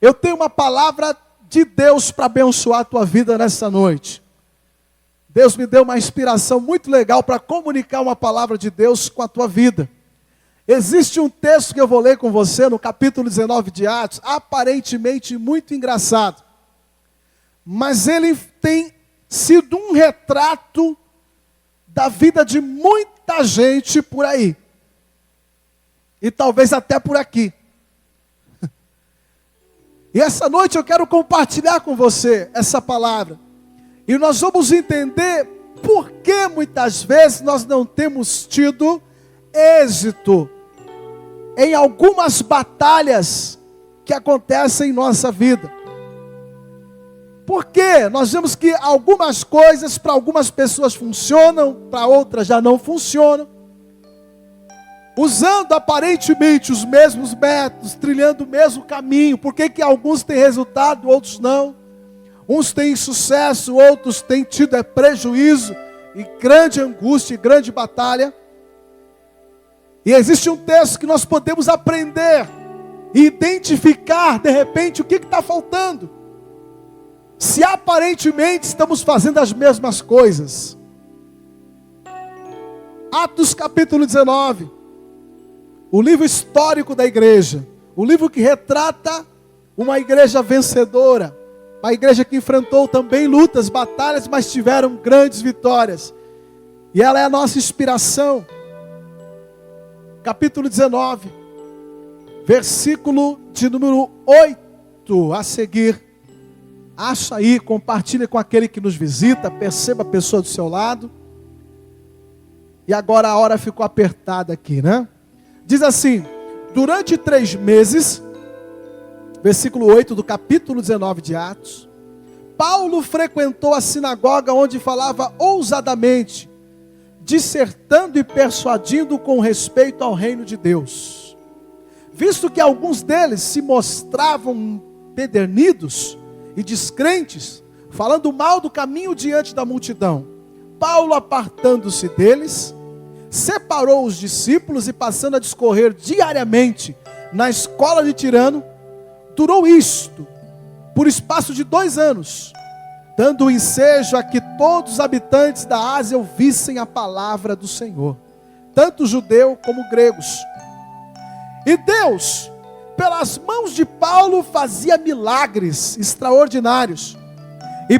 Eu tenho uma palavra de Deus para abençoar a tua vida nessa noite. Deus me deu uma inspiração muito legal para comunicar uma palavra de Deus com a tua vida. Existe um texto que eu vou ler com você no capítulo 19 de Atos, aparentemente muito engraçado. Mas ele tem sido um retrato da vida de muita gente por aí. E talvez até por aqui. E essa noite eu quero compartilhar com você essa palavra. E nós vamos entender por que muitas vezes nós não temos tido êxito em algumas batalhas que acontecem em nossa vida. Porque nós vemos que algumas coisas para algumas pessoas funcionam, para outras já não funcionam. Usando aparentemente os mesmos métodos, trilhando o mesmo caminho. Por que alguns têm resultado, outros não? Uns têm sucesso, outros têm tido prejuízo, e grande angústia, e grande batalha. E existe um texto que nós podemos aprender e identificar, de repente, o que está faltando. Se aparentemente estamos fazendo as mesmas coisas. Atos capítulo 19. O livro histórico da igreja. O livro que retrata uma igreja vencedora. Uma igreja que enfrentou também lutas, batalhas, mas tiveram grandes vitórias. E ela é a nossa inspiração. Capítulo 19. Versículo de número 8 a seguir. Acha aí, compartilha com aquele que nos visita, perceba a pessoa do seu lado. E agora a hora ficou apertada aqui, né? Diz assim: durante 3 meses, versículo 8 do capítulo 19 de Atos, Paulo frequentou a sinagoga onde falava ousadamente, dissertando e persuadindo com respeito ao reino de Deus. Visto que alguns deles se mostravam empedernidos e descrentes, falando mal do caminho diante da multidão, Paulo, apartando-se deles, separou os discípulos e, passando a discorrer diariamente na escola de Tirano, durou isto por espaço de 2 anos, dando ensejo a que todos os habitantes da Ásia ouvissem a palavra do Senhor, tanto judeu como gregos. E Deus, pelas mãos de Paulo, fazia milagres extraordinários, e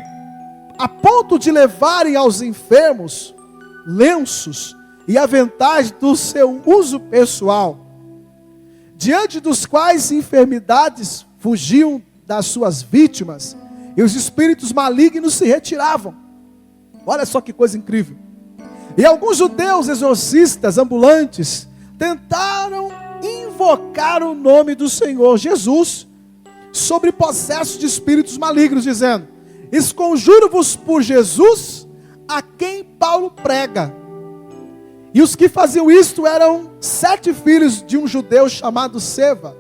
a ponto de levarem aos enfermos lenços e aventais do seu uso pessoal, diante dos quais enfermidades fugiam das suas vítimas, e os espíritos malignos se retiravam. Olha só que coisa incrível. E alguns judeus exorcistas ambulantes tentaram invocar o nome do Senhor Jesus sobre possessos de espíritos malignos, dizendo: esconjuro-vos por Jesus, a quem Paulo prega. E os que faziam isto eram 7 filhos de um judeu chamado Seva,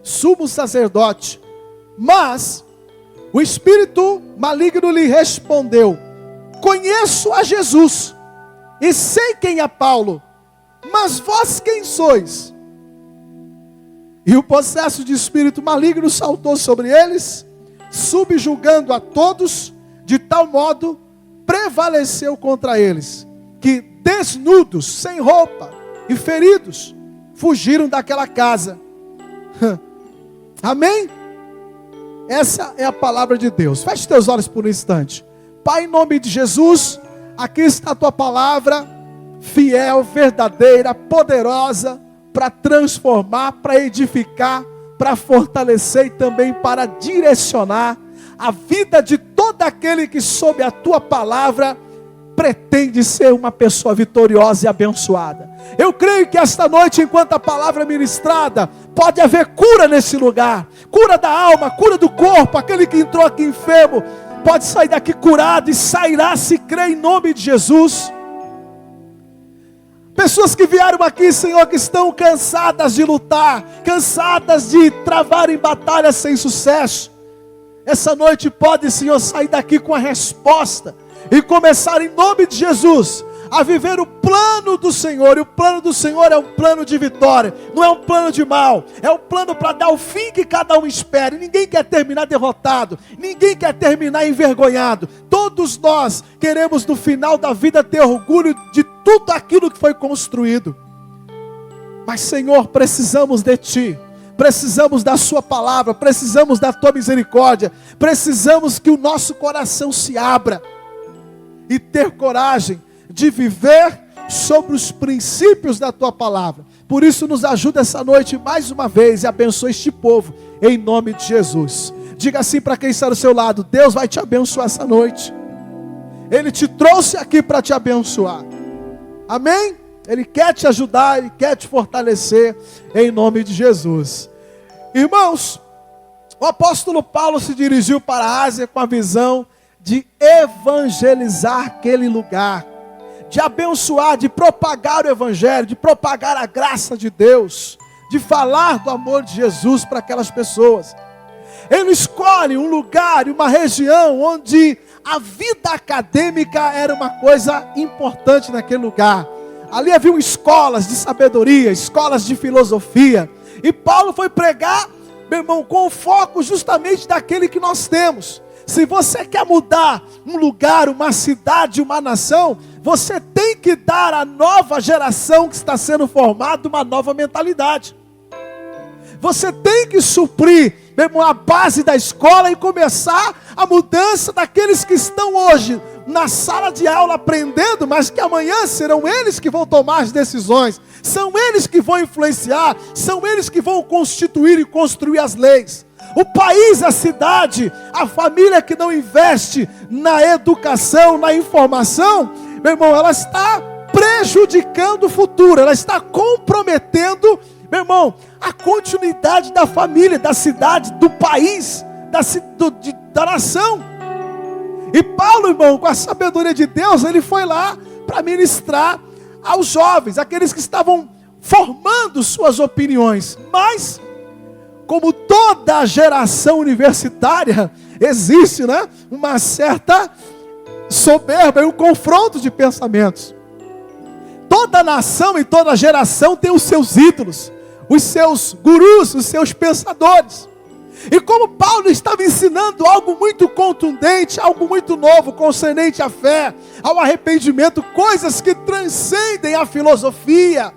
sumo sacerdote. Mas o espírito maligno lhe respondeu: conheço a Jesus e sei quem é Paulo, mas vós quem sois? E o possesso de espírito maligno saltou sobre eles, subjugando a todos, de tal modo prevaleceu contra eles, que desnudos, sem roupa e feridos, fugiram daquela casa. Amém? Essa é a palavra de Deus. Feche teus olhos por um instante. Pai, em nome de Jesus, aqui está a tua palavra, fiel, verdadeira, poderosa, para transformar, para edificar, para fortalecer e também para direcionar a vida de todo aquele que sob a tua palavra pretende ser uma pessoa vitoriosa e abençoada. Eu creio que esta noite, enquanto a palavra é ministrada, pode haver cura nesse lugar, cura da alma, cura do corpo. Aquele que entrou aqui enfermo pode sair daqui curado e sairá se crer em nome de Jesus. Pessoas que vieram aqui, Senhor, que estão cansadas de lutar, cansadas de travar em batalhas sem sucesso, essa noite pode, Senhor, sair daqui com a resposta e começar em nome de Jesus a viver o plano do Senhor. E o plano do Senhor é um plano de vitória, não é um plano de mal. É um plano para dar o fim que cada um espera. E ninguém quer terminar derrotado, ninguém quer terminar envergonhado. Todos nós queremos no final da vida ter orgulho de tudo aquilo que foi construído. Mas Senhor, precisamos de Ti. Precisamos da sua palavra, precisamos da tua misericórdia, precisamos que o nosso coração se abra e ter coragem de viver sobre os princípios da tua palavra. Por isso nos ajuda essa noite mais uma vez e abençoa este povo em nome de Jesus. Diga assim para quem está do seu lado: Deus vai te abençoar essa noite. Ele te trouxe aqui para te abençoar. Amém? Ele quer te ajudar, Ele quer te fortalecer em nome de Jesus. Irmãos, o apóstolo Paulo se dirigiu para a Ásia com a visão de evangelizar aquele lugar, de abençoar, de propagar o evangelho, de propagar a graça de Deus, de falar do amor de Jesus para aquelas pessoas. Ele escolhe um lugar e uma região onde a vida acadêmica era uma coisa importante naquele lugar. Ali haviam escolas de sabedoria, escolas de filosofia. E Paulo foi pregar, meu irmão, com o foco justamente daquele que nós temos. Se você quer mudar um lugar, uma cidade, uma nação, você tem que dar à nova geração que está sendo formada uma nova mentalidade. Você tem que suprir, meu irmão, a base da escola e começar a mudança daqueles que estão hoje na sala de aula aprendendo, mas que amanhã serão eles que vão tomar as decisões, são eles que vão influenciar, são eles que vão constituir e construir as leis. O país, a cidade, a família que não investe na educação, na informação, meu irmão, ela está prejudicando o futuro, ela está comprometendo, meu irmão, a continuidade da família, da cidade, do país, da nação. E Paulo, irmão, com a sabedoria de Deus, ele foi lá para ministrar aos jovens, aqueles que estavam formando suas opiniões. Mas, como toda geração universitária, existe, né, uma certa soberba e um confronto de pensamentos. Toda nação e toda geração tem os seus ídolos, os seus gurus, os seus pensadores. E como Paulo estava ensinando algo muito contundente, algo muito novo, concernente à fé, ao arrependimento, coisas que transcendem a filosofia,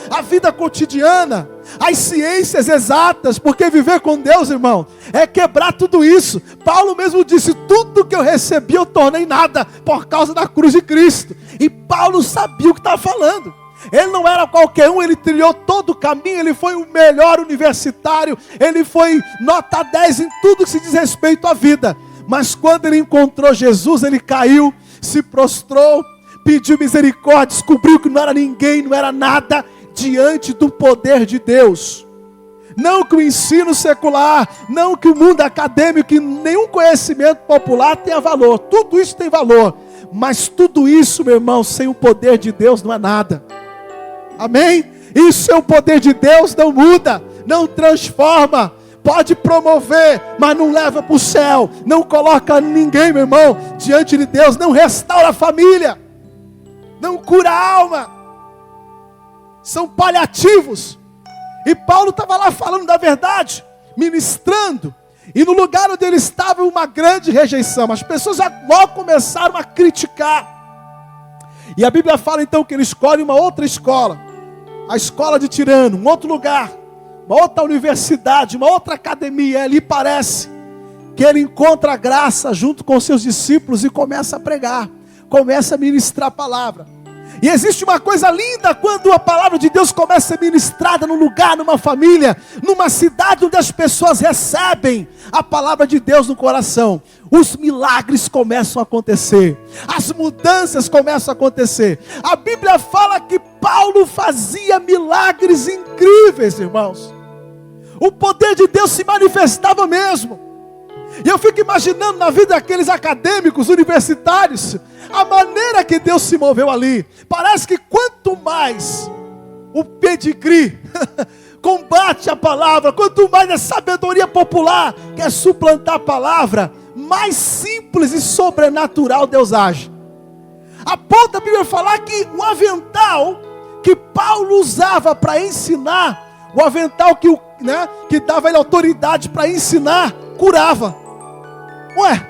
a vida cotidiana, as ciências exatas, porque viver com Deus, irmão, é quebrar tudo isso. Paulo mesmo disse: tudo que eu recebi eu tornei nada por causa da cruz de Cristo. E Paulo sabia o que estava falando. Ele não era qualquer um, ele trilhou todo o caminho, ele foi o melhor universitário, ele foi nota 10 em tudo que se diz respeito à vida. Mas quando ele encontrou Jesus, ele caiu, se prostrou, pediu misericórdia, descobriu que não era ninguém, não era nada diante do poder de Deus. Não que o ensino secular, não que o mundo acadêmico, que nenhum conhecimento popular tenha valor, tudo isso tem valor. Mas tudo isso, meu irmão, sem o poder de Deus não é nada. Amém? Isso é o poder de Deus, não muda, não transforma. Pode promover, mas não leva para o céu. Não coloca ninguém, meu irmão, diante de Deus. Não restaura a família. Não cura a alma. São paliativos. E Paulo estava lá falando da verdade, ministrando. E no lugar onde ele estava, uma grande rejeição. As pessoas logo começaram a criticar. E a Bíblia fala então que ele escolhe uma outra escola. A escola de Tirano, um outro lugar, uma outra universidade, uma outra academia. Ali parece que ele encontra a graça junto com seus discípulos e começa a pregar, começa a ministrar a palavra. E existe uma coisa linda quando a palavra de Deus começa a ser ministrada num lugar, numa família, numa cidade onde as pessoas recebem a palavra de Deus no coração. Os milagres começam a acontecer, as mudanças começam a acontecer. A Bíblia fala que Paulo fazia milagres incríveis, irmãos. O poder de Deus se manifestava mesmo. E eu fico imaginando na vida daqueles acadêmicos, universitários, a maneira que Deus se moveu ali. Parece que quanto mais o pedigree combate a palavra, quanto mais a sabedoria popular quer suplantar a palavra, mais simples e sobrenatural Deus age. A ponto da Bíblia falar que o avental que Paulo usava para ensinar, o avental que dava ele autoridade para ensinar, curava. Ué,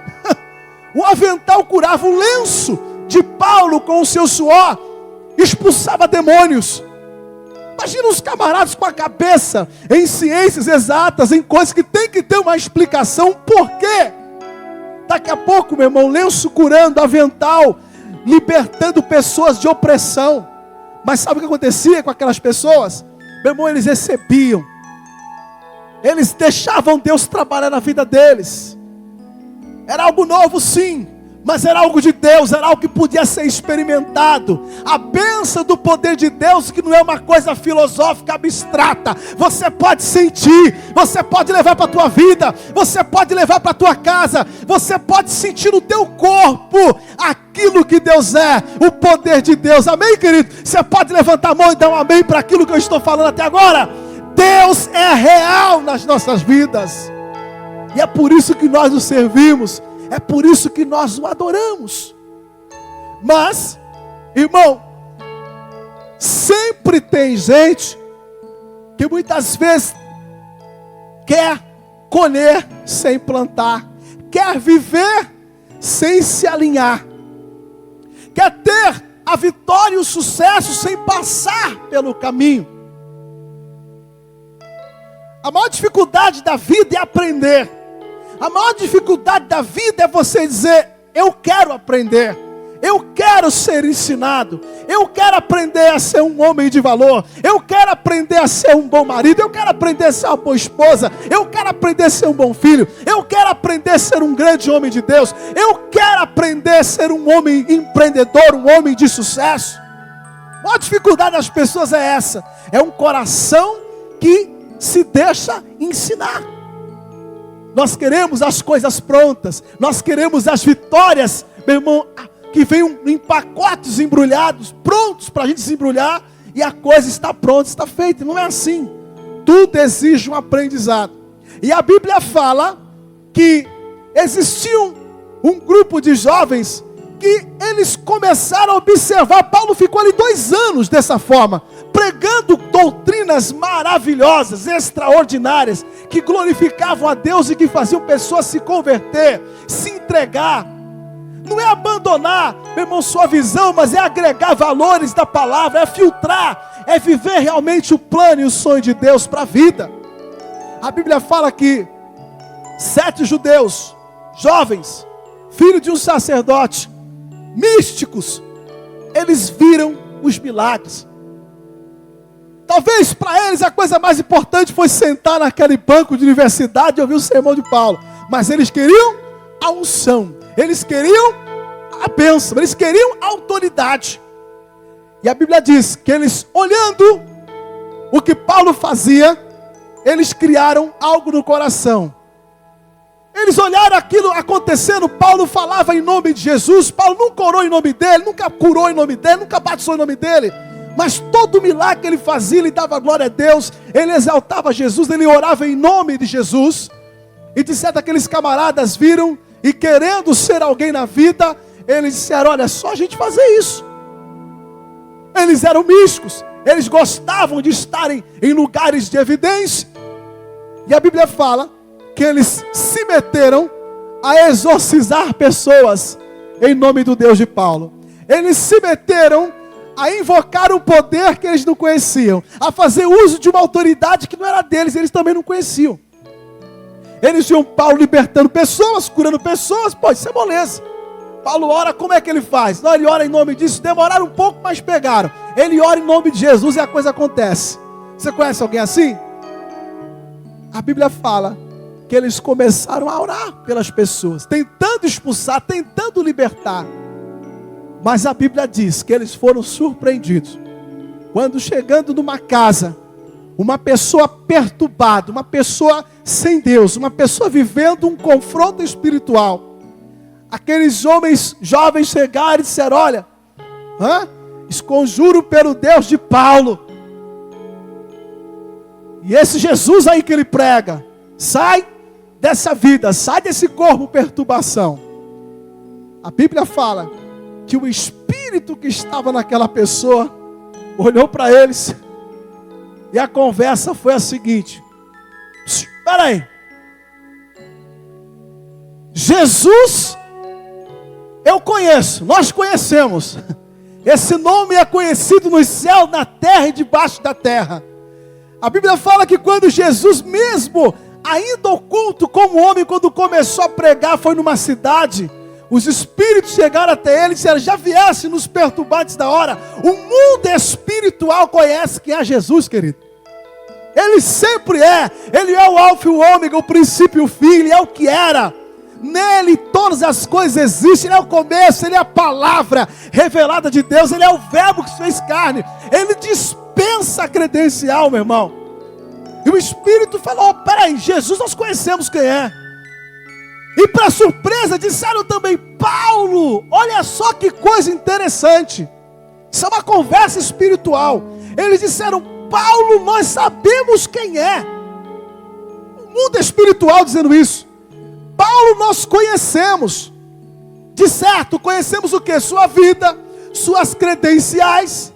o avental curava, o lenço de Paulo com o seu suor expulsava demônios. Imagina os camaradas com a cabeça em ciências exatas, em coisas que tem que ter uma explicação. Por quê? Daqui a pouco, meu irmão, lenço curando, avental, libertando pessoas de opressão. Mas sabe o que acontecia com aquelas pessoas? Meu irmão, eles recebiam. Eles deixavam Deus trabalhar na vida deles. Era algo novo, sim, mas era algo de Deus, era algo que podia ser experimentado. A bênção do poder de Deus, que não é uma coisa filosófica abstrata. Você pode sentir, você pode levar para a tua vida, você pode levar para a tua casa, você pode sentir no teu corpo aquilo que Deus é, o poder de Deus. Amém, querido? Você pode levantar a mão e dar um amém para aquilo que eu estou falando até agora. Deus é real nas nossas vidas. E é por isso que nós o servimos. É por isso que nós o adoramos. Mas, irmão, sempre tem gente que muitas vezes quer colher sem plantar, quer viver sem se alinhar, quer ter a vitória e o sucesso sem passar pelo caminho. A maior dificuldade da vida é aprender. A maior dificuldade da vida é você dizer: eu quero aprender, eu quero ser ensinado, eu quero aprender a ser um homem de valor, eu quero aprender a ser um bom marido, eu quero aprender a ser uma boa esposa, eu quero aprender a ser um bom filho, eu quero aprender a ser um grande homem de Deus, eu quero aprender a ser um homem empreendedor, um homem de sucesso. A maior dificuldade das pessoas é essa, é um coração que se deixa ensinar. Nós queremos as coisas prontas, nós queremos as vitórias, meu irmão, que venham em pacotes embrulhados, prontos para a gente desembrulhar, e a coisa está pronta, está feita. Não é assim. Tudo exige um aprendizado. E a Bíblia fala que existia um grupo de jovens que eles começaram a observar. Paulo ficou ali 2 anos dessa forma, pregando doutrinas maravilhosas, extraordinárias, que glorificavam a Deus e que faziam pessoas se converter, se entregar. Não é abandonar, meu irmão, sua visão, mas é agregar valores da palavra, é filtrar, é viver realmente o plano e o sonho de Deus para a vida. A Bíblia fala que 7 judeus, jovens, filhos de um sacerdote, místicos, eles viram os milagres. Talvez para eles a coisa mais importante foi sentar naquele banco de universidade e ouvir o sermão de Paulo. Mas eles queriam a unção, eles queriam a bênção, eles queriam a autoridade. E a Bíblia diz que eles, olhando o que Paulo fazia, eles criaram algo no coração. Eles olharam aquilo acontecendo. Paulo falava em nome de Jesus. Paulo nunca orou em nome dele, nunca curou em nome dele, nunca batizou em nome dele. Mas todo milagre que ele fazia, ele dava glória a Deus, ele exaltava Jesus, ele orava em nome de Jesus. E de certo aqueles camaradas viram, e querendo ser alguém na vida, eles disseram: olha, só a gente fazer isso. Eles eram místicos, eles gostavam de estarem em lugares de evidência. E a Bíblia fala que eles se meteram a exorcizar pessoas em nome do Deus de Paulo. Eles se meteram a invocar um poder que eles não conheciam, a fazer uso de uma autoridade que não era deles, eles também não conheciam. Eles viam Paulo libertando pessoas, curando pessoas, pode ser moleza. Paulo ora, como é que ele faz? Não, ele ora em nome disso, demoraram um pouco, mas pegaram. Ele ora em nome de Jesus e a coisa acontece. Você conhece alguém assim? A Bíblia fala que eles começaram a orar pelas pessoas, tentando expulsar, tentando libertar. Mas a Bíblia diz que eles foram surpreendidos quando, chegando numa casa, uma pessoa perturbada, uma pessoa sem Deus, uma pessoa vivendo um confronto espiritual, aqueles homens jovens chegaram e disseram: olha, esconjuro pelo Deus de Paulo, e esse Jesus aí que ele prega, sai dessa vida, sai desse corpo perturbação. A Bíblia fala que o Espírito espírito que estava naquela pessoa olhou para eles e a conversa foi a seguinte: espera aí, Jesus eu conheço, nós conhecemos, esse nome é conhecido nos céus, na terra e debaixo da terra. A Bíblia fala que quando Jesus mesmo, ainda oculto como homem, quando começou a pregar, foi numa cidade, os espíritos chegaram até ele e disseram: já viesse nos perturbar antes da hora. O mundo espiritual conhece quem é Jesus, querido. Ele sempre é, ele é o alfa e o ômega, o princípio e o fim, ele é o que era. Nele todas as coisas existem, ele é o começo, ele é a palavra revelada de Deus, ele é o verbo que se fez carne. Ele dispensa a credencial, meu irmão. E o Espírito falou: peraí, Jesus nós conhecemos quem é. E para surpresa disseram também: Paulo, olha só que coisa interessante. Isso é uma conversa espiritual. Eles disseram: Paulo, nós sabemos quem é. O mundo espiritual dizendo isso. Paulo nós conhecemos. De certo, conhecemos o que? Sua vida, suas credenciais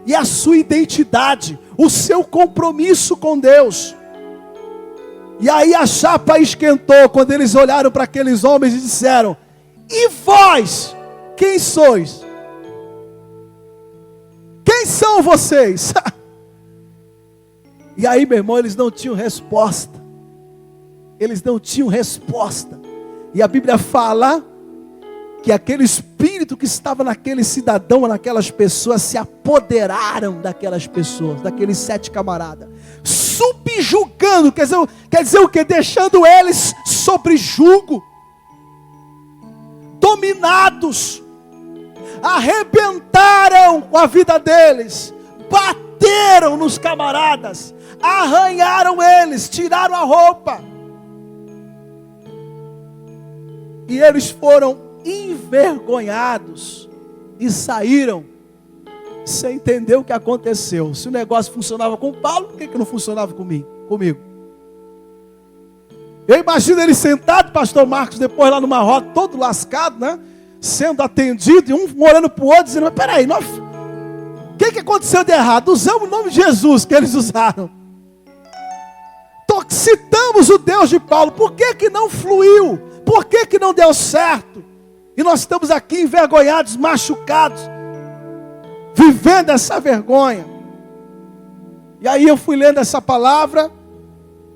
e a sua identidade, o seu compromisso com Deus. E aí a chapa esquentou quando eles olharam para aqueles homens e disseram: e vós, quem sois? Quem são vocês? E aí, meu irmão, eles não tinham resposta. Eles não tinham resposta. E a Bíblia fala que aquele espírito que estava naquele cidadão, naquelas pessoas, se apoderaram daquelas pessoas, daqueles 7 camaradas, subjugando, quer dizer o que? Deixando eles sobre jugo, dominados, arrebentaram com a vida deles, bateram nos camaradas, arranharam eles, tiraram a roupa, e eles foram envergonhados e saíram sem entender o que aconteceu. Se o negócio funcionava com Paulo, por que não funcionava comigo? Eu imagino ele sentado, pastor Marcos, depois lá numa roda, todo lascado, né? Sendo atendido, e um olhando para o outro, dizendo: mas peraí, o que aconteceu de errado? Usamos o nome de Jesus que eles usaram. Citamos o Deus de Paulo, por que não fluiu? Por que não deu certo? E nós estamos aqui envergonhados, machucados, vivendo essa vergonha. E aí eu fui lendo essa palavra,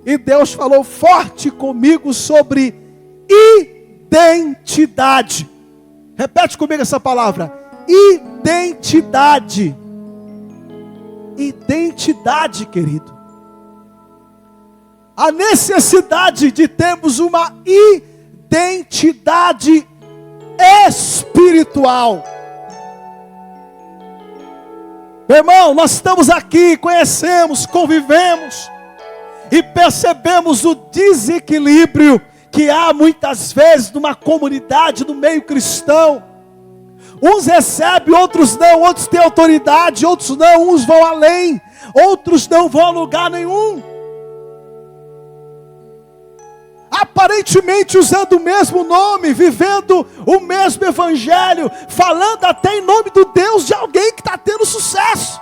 e Deus falou forte comigo sobre identidade. Repete comigo essa palavra: identidade. Identidade, querido. A necessidade de termos uma identidade espiritual. Meu irmão, nós estamos aqui, conhecemos, convivemos e percebemos o desequilíbrio que há muitas vezes numa comunidade, no meio cristão. Uns recebem, outros não, outros têm autoridade, outros não, uns vão além, outros não vão a lugar nenhum. Aparentemente usando o mesmo nome, vivendo o mesmo evangelho, falando até em nome do Deus de alguém que está tendo sucesso,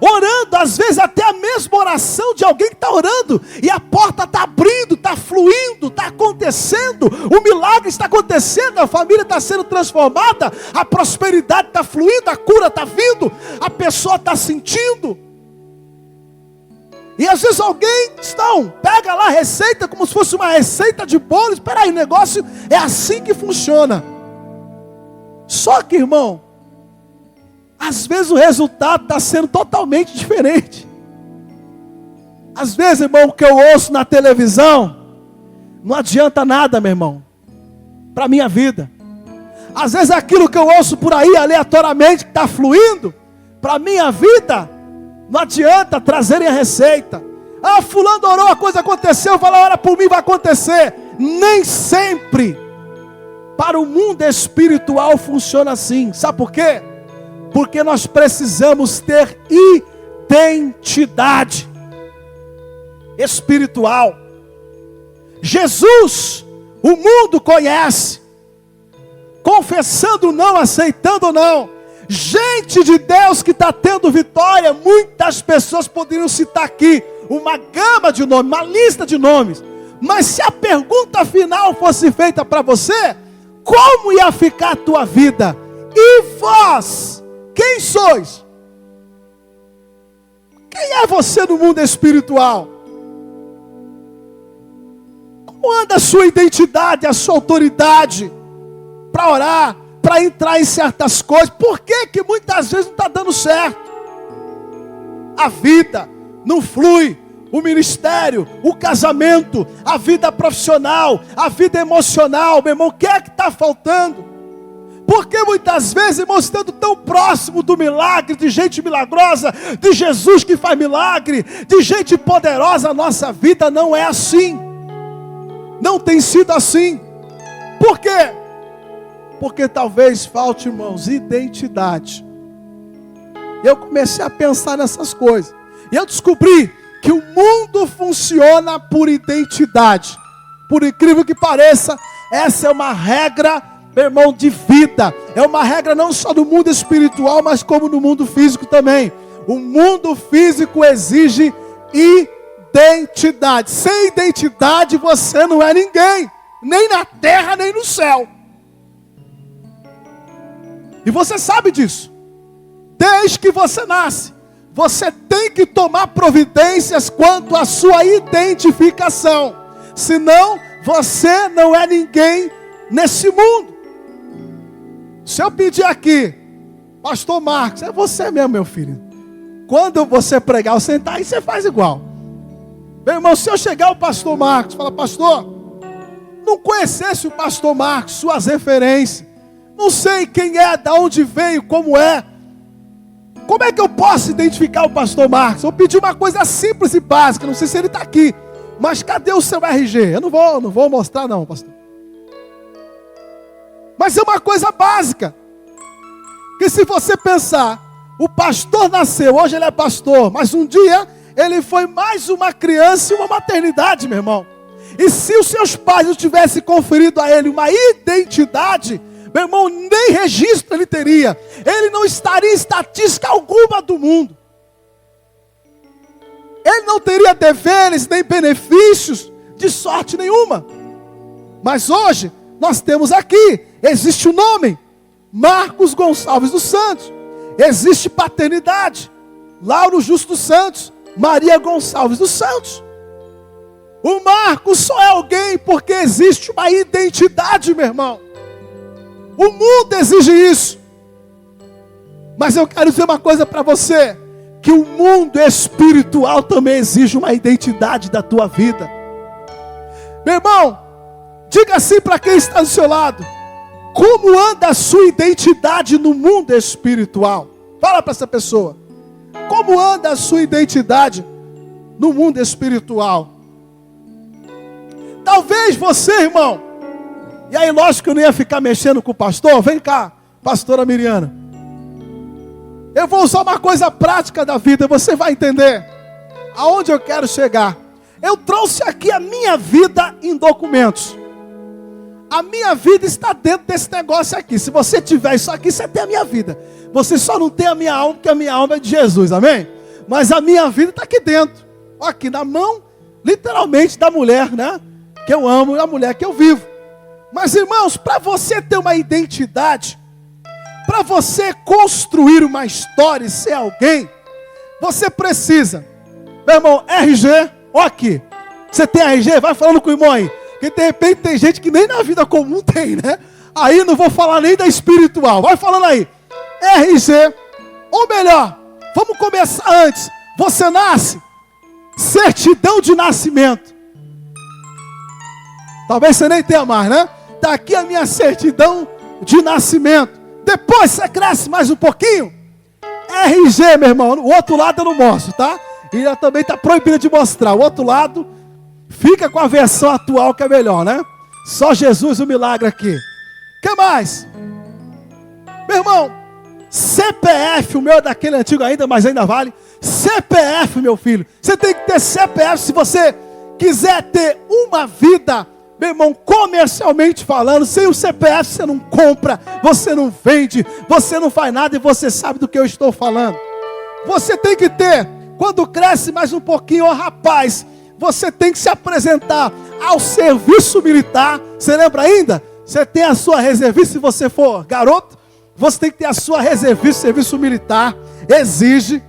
orando às vezes até a mesma oração de alguém que está orando, e a porta está abrindo, está fluindo, está acontecendo, o milagre está acontecendo, a família está sendo transformada, a prosperidade está fluindo, a cura está vindo, a pessoa está sentindo. E às vezes alguém pega lá a receita como se fosse uma receita de bolo. Espera aí, o negócio é assim que funciona. Só que, irmão, às vezes o resultado está sendo totalmente diferente. Às vezes, irmão, o que eu ouço na televisão não adianta nada, meu irmão, para a minha vida. Às vezes aquilo que eu ouço por aí aleatoriamente que está fluindo, para a minha vida, não adianta trazerem a receita. Ah, fulano orou, a coisa aconteceu, fala, ora por mim, vai acontecer. Nem sempre. Para o mundo espiritual funciona assim. Sabe por quê? Porque nós precisamos ter identidade espiritual. Jesus, o mundo conhece. confessando não, aceitando não. Gente de Deus que está tendo vitória, muitas pessoas poderiam citar aqui uma gama de nomes, uma lista de nomes. Mas se a pergunta final fosse feita para você, como ia ficar a tua vida? E vós, quem sois? Quem é você no mundo espiritual? Como anda a sua identidade, a sua autoridade para orar, para entrar em certas coisas? Por que que muitas vezes não está dando certo? A vida não flui, o ministério, o casamento, a vida profissional, a vida emocional, meu irmão, o que é que está faltando? Porque muitas vezes, irmão, estando tão próximo do milagre, de gente milagrosa, de Jesus que faz milagre, de gente poderosa, a nossa vida não é assim. Não tem sido assim. Por quê? Porque talvez falte, irmãos, identidade. Eu comecei a pensar nessas coisas. E eu descobri que o mundo funciona por identidade. Por incrível que pareça, essa é uma regra, meu irmão, de vida. É uma regra não só do mundo espiritual, mas como no mundo físico também. O mundo físico exige identidade. Sem identidade você não é ninguém. Nem na terra, nem no céu. E você sabe disso. Desde que você nasce, você tem que tomar providências quanto à sua identificação. Senão, você não é ninguém nesse mundo. Se eu pedir aqui, pastor Marcos, é você mesmo, meu filho. Quando você pregar, você sentar aí, você faz igual. Meu irmão, se eu chegar ao pastor Marcos e falar, pastor, não conhecesse o pastor Marcos, suas referências, não sei quem é, de onde veio, como é. Como é que eu posso identificar o pastor Marcos? Eu pedi uma coisa simples e básica, não sei se ele está aqui, mas cadê o seu RG? Eu não vou mostrar não, pastor. Mas é uma coisa básica, que se você pensar, o pastor nasceu, hoje ele é pastor, mas um dia ele foi mais uma criança e uma maternidade, meu irmão. E se os seus pais não tivessem conferido a ele uma identidade, meu irmão, nem registro ele teria. Ele não estaria em estatística alguma do mundo. Ele não teria deveres nem benefícios de sorte nenhuma. Mas hoje, nós temos aqui, existe o nome, Marcos Gonçalves dos Santos. Existe paternidade, Lauro Justo dos Santos, Maria Gonçalves dos Santos. O Marcos só é alguém porque existe uma identidade, meu irmão. O mundo exige isso. Mas eu quero dizer uma coisa para você, que o mundo espiritual também exige uma identidade da tua vida. Meu irmão, diga assim para quem está do seu lado: como anda a sua identidade no mundo espiritual? Fala para essa pessoa. Como anda a sua identidade no mundo espiritual? Talvez você, irmão, e aí lógico que eu não ia ficar mexendo com o pastor. Vem cá, pastora Miriana. Eu vou usar uma coisa prática da vida, você vai entender aonde eu quero chegar. Eu trouxe aqui a minha vida em documentos. A minha vida está dentro desse negócio aqui. Se você tiver isso aqui, você tem a minha vida. Você só não tem a minha alma, porque a minha alma é de Jesus, amém? Mas a minha vida está aqui dentro. Aqui na mão, literalmente, da mulher, né? Que eu amo, a mulher que eu vivo. Mas irmãos, para você ter uma identidade, para você construir uma história e ser alguém, você precisa, meu irmão, RG, ó aqui. Você tem RG? Vai falando com o irmão aí. Porque de repente tem gente que nem na vida comum tem, né? Aí não vou falar nem da espiritual. Vai falando aí. RG, ou melhor, vamos começar antes. Você nasce, certidão de nascimento. Talvez você nem tenha mais, né? Está aqui a minha certidão de nascimento. Depois você cresce mais um pouquinho. RG, meu irmão. O outro lado eu não mostro, tá? E ela também está proibida de mostrar. O outro lado fica com a versão atual que é melhor, né? Só Jesus o milagre aqui. O que mais? Meu irmão, CPF, o meu é daquele antigo ainda, mas ainda vale. CPF, meu filho. Você tem que ter CPF se você quiser ter uma vida, meu irmão, comercialmente falando, sem o CPF você não compra, você não vende, você não faz nada e você sabe do que eu estou falando. Você tem que ter, quando cresce mais um pouquinho, ó rapaz, você tem que se apresentar ao serviço militar. Você lembra ainda? Você tem a sua reservista, se você for garoto, você tem que ter a sua reservista, serviço militar, exige.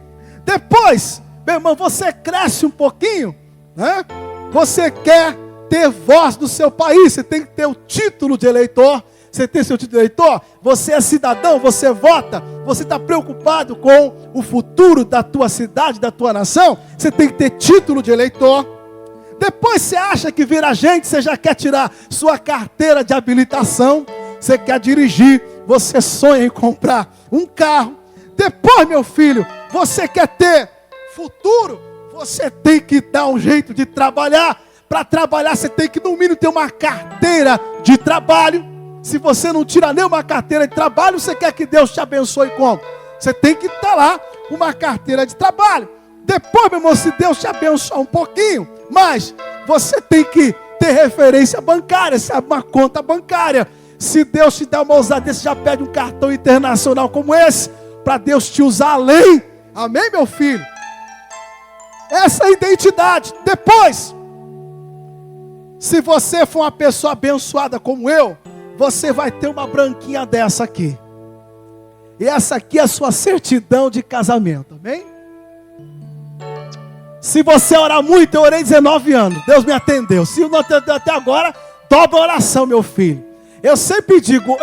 Depois, meu irmão, você cresce um pouquinho, né? Você quer ter voz do seu país, você tem que ter o título de eleitor. Você tem seu título de eleitor, você é cidadão, você vota, você está preocupado com o futuro da tua cidade, da tua nação, você tem que ter título de eleitor. Depois você acha que vira agente, você já quer tirar sua carteira de habilitação, você quer dirigir, você sonha em comprar um carro. Depois, meu filho, você quer ter futuro, você tem que dar um jeito de trabalhar. Para trabalhar você tem que no mínimo ter uma carteira de trabalho. Se você não tira nenhuma carteira de trabalho, você quer que Deus te abençoe como? Você tem que ter lá uma carteira de trabalho. Depois, meu irmão, se Deus te abençoar um pouquinho, mas você tem que ter referência bancária, você abre uma conta bancária. Se Deus te dá uma ousadia, você já pede um cartão internacional como esse, para Deus te usar além. Amém, meu filho? Essa é a identidade. Depois, se você for uma pessoa abençoada como eu, você vai ter uma branquinha dessa aqui. E essa aqui é a sua certidão de casamento, amém? Se você orar muito, eu orei 19 anos, Deus me atendeu. Se não atendeu até agora, dobra a oração, meu filho. Eu sempre digo,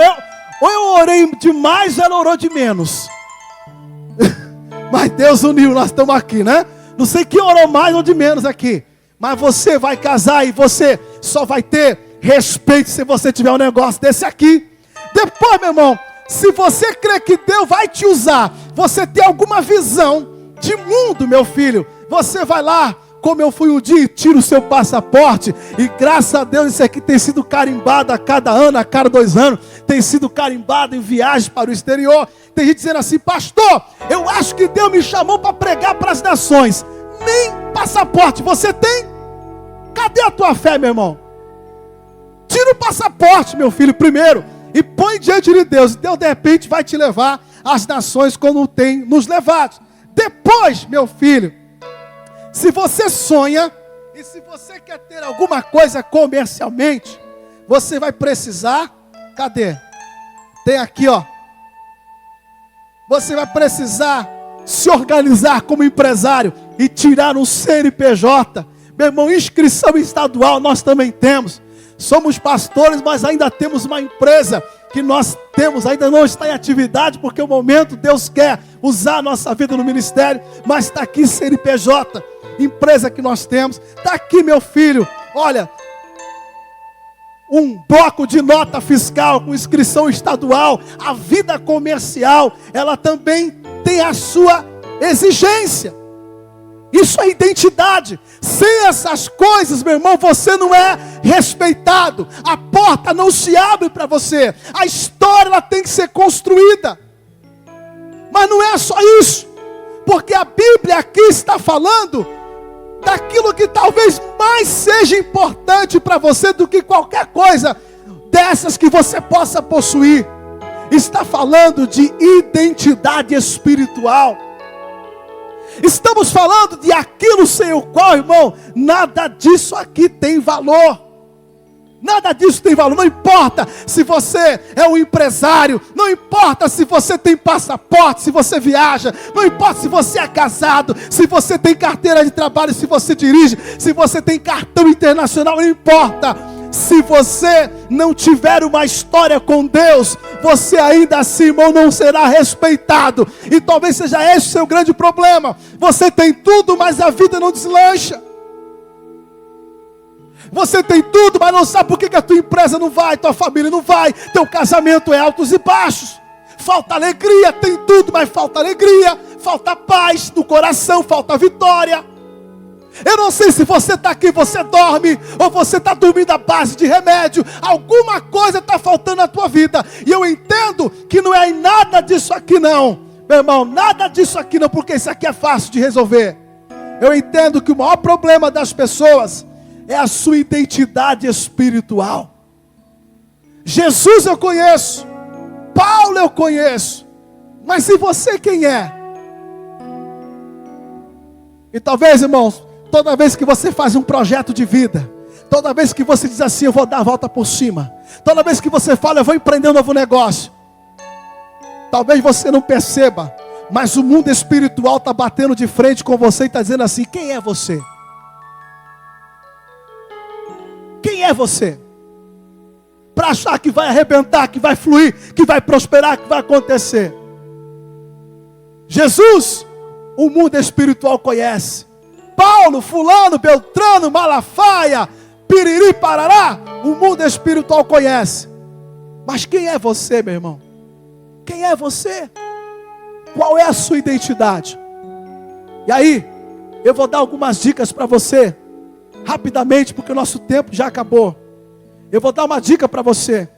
ou eu orei demais ou ela orou de menos. Mas Deus uniu, nós estamos aqui, né? Não sei quem orou mais ou de menos aqui. Mas você vai casar e você só vai ter respeito se você tiver um negócio desse aqui. Depois, meu irmão, se você crê que Deus vai te usar, você tem alguma visão de mundo, meu filho, você vai lá, como eu fui um dia, tira o seu passaporte, e graças a Deus isso aqui tem sido carimbado a cada ano, a cada 2 anos, tem sido carimbado em viagens para o exterior. Tem gente dizendo assim, pastor, eu acho que Deus me chamou para pregar para as nações. Nem passaporte você tem? Cadê a tua fé, meu irmão? Tira o passaporte, meu filho, primeiro, e põe diante de Deus. Deus de repente vai te levar às nações como tem nos levado. Depois, meu filho, se você sonha e se você quer ter alguma coisa comercialmente, você vai precisar, cadê? Tem aqui, ó. Você vai precisar se organizar como empresário e tirar um CNPJ. Meu irmão, inscrição estadual nós também temos. Somos pastores, mas ainda temos uma empresa que nós temos, ainda não está em atividade, porque o momento Deus quer usar a nossa vida no ministério, mas está aqui CNPJ, empresa que nós temos, está aqui, meu filho, olha, um bloco de nota fiscal com inscrição estadual. A vida comercial, ela também tem a sua exigência. Isso é identidade. Sem essas coisas, meu irmão, você não é respeitado. A porta não se abre para você. A história ela tem que ser construída. Mas não é só isso. Porque a Bíblia aqui está falando daquilo que talvez mais seja importante para você do que qualquer coisa dessas que você possa possuir. Está falando de identidade espiritual. Estamos falando de aquilo sem o qual, irmão, nada disso aqui tem valor. Nada disso tem valor. Não importa se você é um empresário, não importa se você tem passaporte, se você viaja, não importa se você é casado, se você tem carteira de trabalho, se você dirige, se você tem cartão internacional, não importa. Se você não tiver uma história com Deus, você ainda assim, irmão, não será respeitado. E talvez seja esse o seu grande problema. Você tem tudo, mas a vida não deslancha. Você tem tudo, mas não sabe por que a tua empresa não vai, tua família não vai, teu casamento é altos e baixos. Falta alegria, tem tudo, mas falta alegria, falta paz no coração, falta vitória. Eu não sei se você está aqui, você dorme, ou você está dormindo à base de remédio. Alguma coisa está faltando na tua vida. E eu entendo que não é nada disso aqui não. Meu irmão, nada disso aqui não, porque isso aqui é fácil de resolver. Eu entendo que o maior problema das pessoas é a sua identidade espiritual. Jesus eu conheço, Paulo eu conheço, mas e você quem é? E talvez, irmãos, toda vez que você faz um projeto de vida, toda vez que você diz assim, eu vou dar a volta por cima, toda vez que você fala, eu vou empreender um novo negócio, talvez você não perceba, mas o mundo espiritual está batendo de frente com você e está dizendo assim, quem é você? Quem é você? Para achar que vai arrebentar, que vai fluir, que vai prosperar, que vai acontecer. Jesus, o mundo espiritual conhece. Paulo, fulano, beltrano, malafaia, piriri, parará, o mundo espiritual conhece. Mas quem é você, meu irmão? Quem é você? Qual é a sua identidade? E aí, eu vou dar algumas dicas para você, rapidamente, porque o nosso tempo já acabou. Eu vou dar uma dica para você.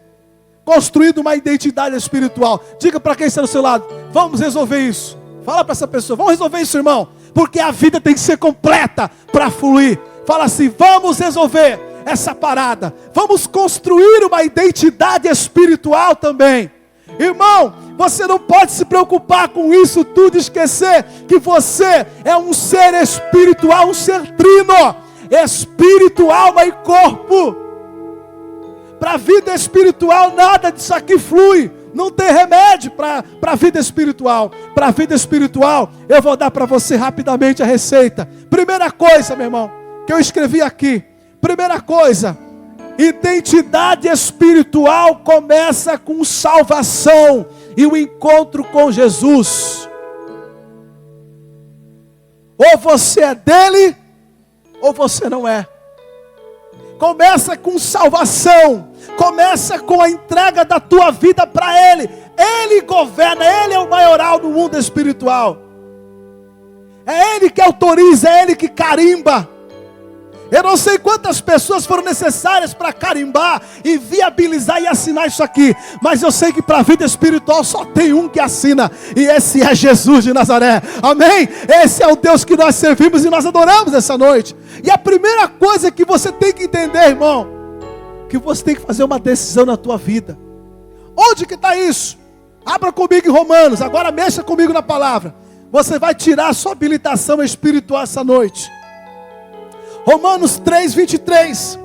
Construindo uma identidade espiritual. Diga para quem está do seu lado, vamos resolver isso. Fala para essa pessoa, vamos resolver isso, irmão. Porque a vida tem que ser completa para fluir. Fala assim, vamos resolver essa parada. Vamos construir uma identidade espiritual também. Irmão, você não pode se preocupar com isso tudo, esquecer que você é um ser espiritual, um ser trino. Espírito, alma e corpo. Para a vida espiritual, nada disso aqui flui. Não tem remédio para a vida espiritual. Para a vida espiritual, eu vou dar para você rapidamente a receita. Primeira coisa, meu irmão, que eu escrevi aqui. Primeira coisa, identidade espiritual começa com salvação e o encontro com Jesus. Ou você é dele, ou você não é. Começa com salvação. Começa com a entrega da tua vida para Ele. Ele governa, Ele é o maioral do mundo espiritual. É Ele que autoriza, é Ele que carimba. Eu não sei quantas pessoas foram necessárias para carimbar e viabilizar e assinar isso aqui, mas eu sei que para a vida espiritual só tem um que assina, e esse é Jesus de Nazaré. Amém? Esse é o Deus que nós servimos e nós adoramos essa noite. E a primeira coisa que você tem que entender, irmão, que você tem que fazer uma decisão na tua vida. Onde que está isso? Abra comigo em Romanos, agora mexa comigo na palavra. Você vai tirar a sua habilitação espiritual essa noite. Romanos 3:23.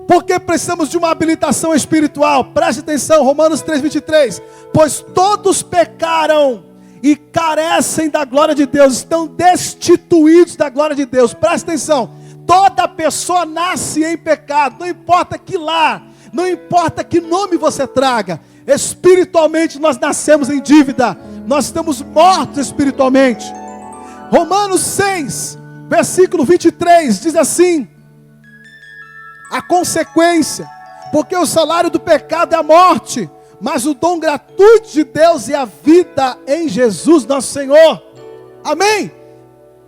Porque precisamos de uma habilitação espiritual. Preste atenção, Romanos 3:23. Pois todos pecaram e carecem da glória de Deus, estão destituídos da glória de Deus. Preste atenção, toda pessoa nasce em pecado, não importa que lar, não importa que nome você traga. Espiritualmente nós nascemos em dívida, nós estamos mortos espiritualmente. Romanos 6, versículo 23, diz assim: a consequência, porque o salário do pecado é a morte, mas o dom gratuito de Deus é a vida em Jesus nosso Senhor. Amém?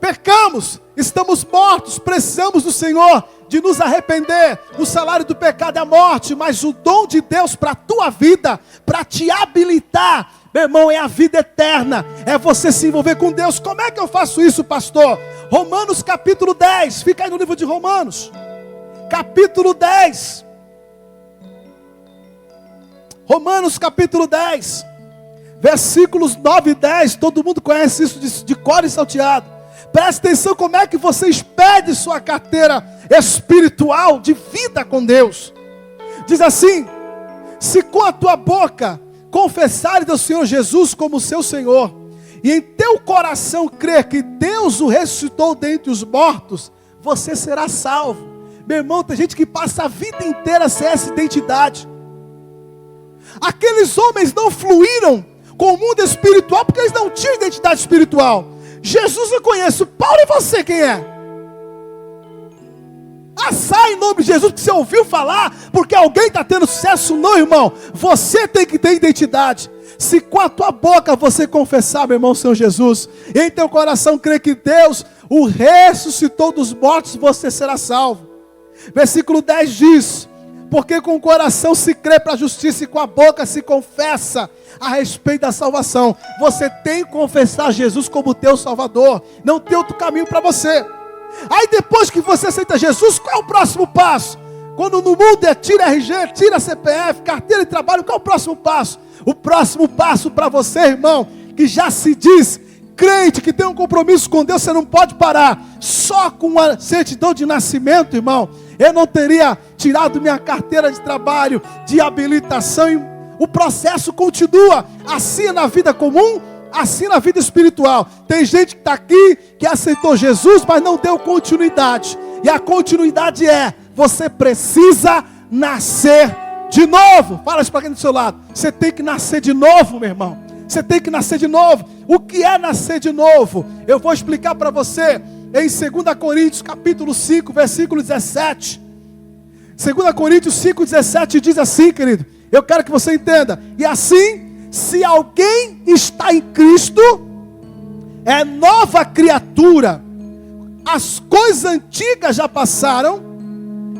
Pecamos, estamos mortos, precisamos do Senhor, de nos arrepender. O salário do pecado é a morte, mas o dom de Deus para a tua vida, para te habilitar, meu irmão, é a vida eterna, é você se envolver com Deus. Como é que eu faço isso, pastor? Romanos capítulo 10, fica aí no livro de Romanos, capítulo 10, Romanos capítulo 10, versículos 9 e 10, todo mundo conhece isso de cor e salteado. Preste atenção como é que você expede sua carteira espiritual de vida com Deus. Diz assim: se com a tua boca confessares ao Senhor Jesus como seu Senhor, e em teu coração crer que Deus o ressuscitou dentre os mortos, você será salvo. Meu irmão, tem gente que passa a vida inteira sem essa identidade. Aqueles homens não fluíram com o mundo espiritual porque eles não tinham identidade espiritual. Jesus eu conheço, Paulo, e você quem é? Sai em nome de Jesus porque você ouviu falar, porque alguém está tendo sucesso. Não, irmão, você tem que ter identidade. Se com a tua boca você confessar, meu irmão, Senhor Jesus, e em teu coração crer que Deus o ressuscitou dos mortos, você será salvo. Versículo 10 diz: porque com o coração se crê para a justiça e com a boca se confessa a respeito da salvação. Você tem que confessar Jesus como teu Salvador, não tem outro caminho para você. Aí depois que você aceita Jesus, qual é o próximo passo? Quando no mundo é tira RG, tira CPF, carteira de trabalho, qual é o próximo passo? O próximo passo para você, irmão, que já se diz crente, que tem um compromisso com Deus, você não pode parar. Só com a certidão de nascimento, irmão, eu não teria tirado minha carteira de trabalho, de habilitação. E o processo continua. Assim na vida comum, assim na vida espiritual. Tem gente que está aqui, que aceitou Jesus, mas não deu continuidade. E a continuidade é: você precisa nascer de novo. Fala isso para quem do seu lado. Você tem que nascer de novo, meu irmão. Você tem que nascer de novo. O que é nascer de novo? Eu vou explicar para você em 2 Coríntios capítulo 5, versículo 17. 2 Coríntios 5, 17 diz assim, querido. Eu quero que você entenda. E assim, se alguém está em Cristo, é nova criatura. As coisas antigas já passaram,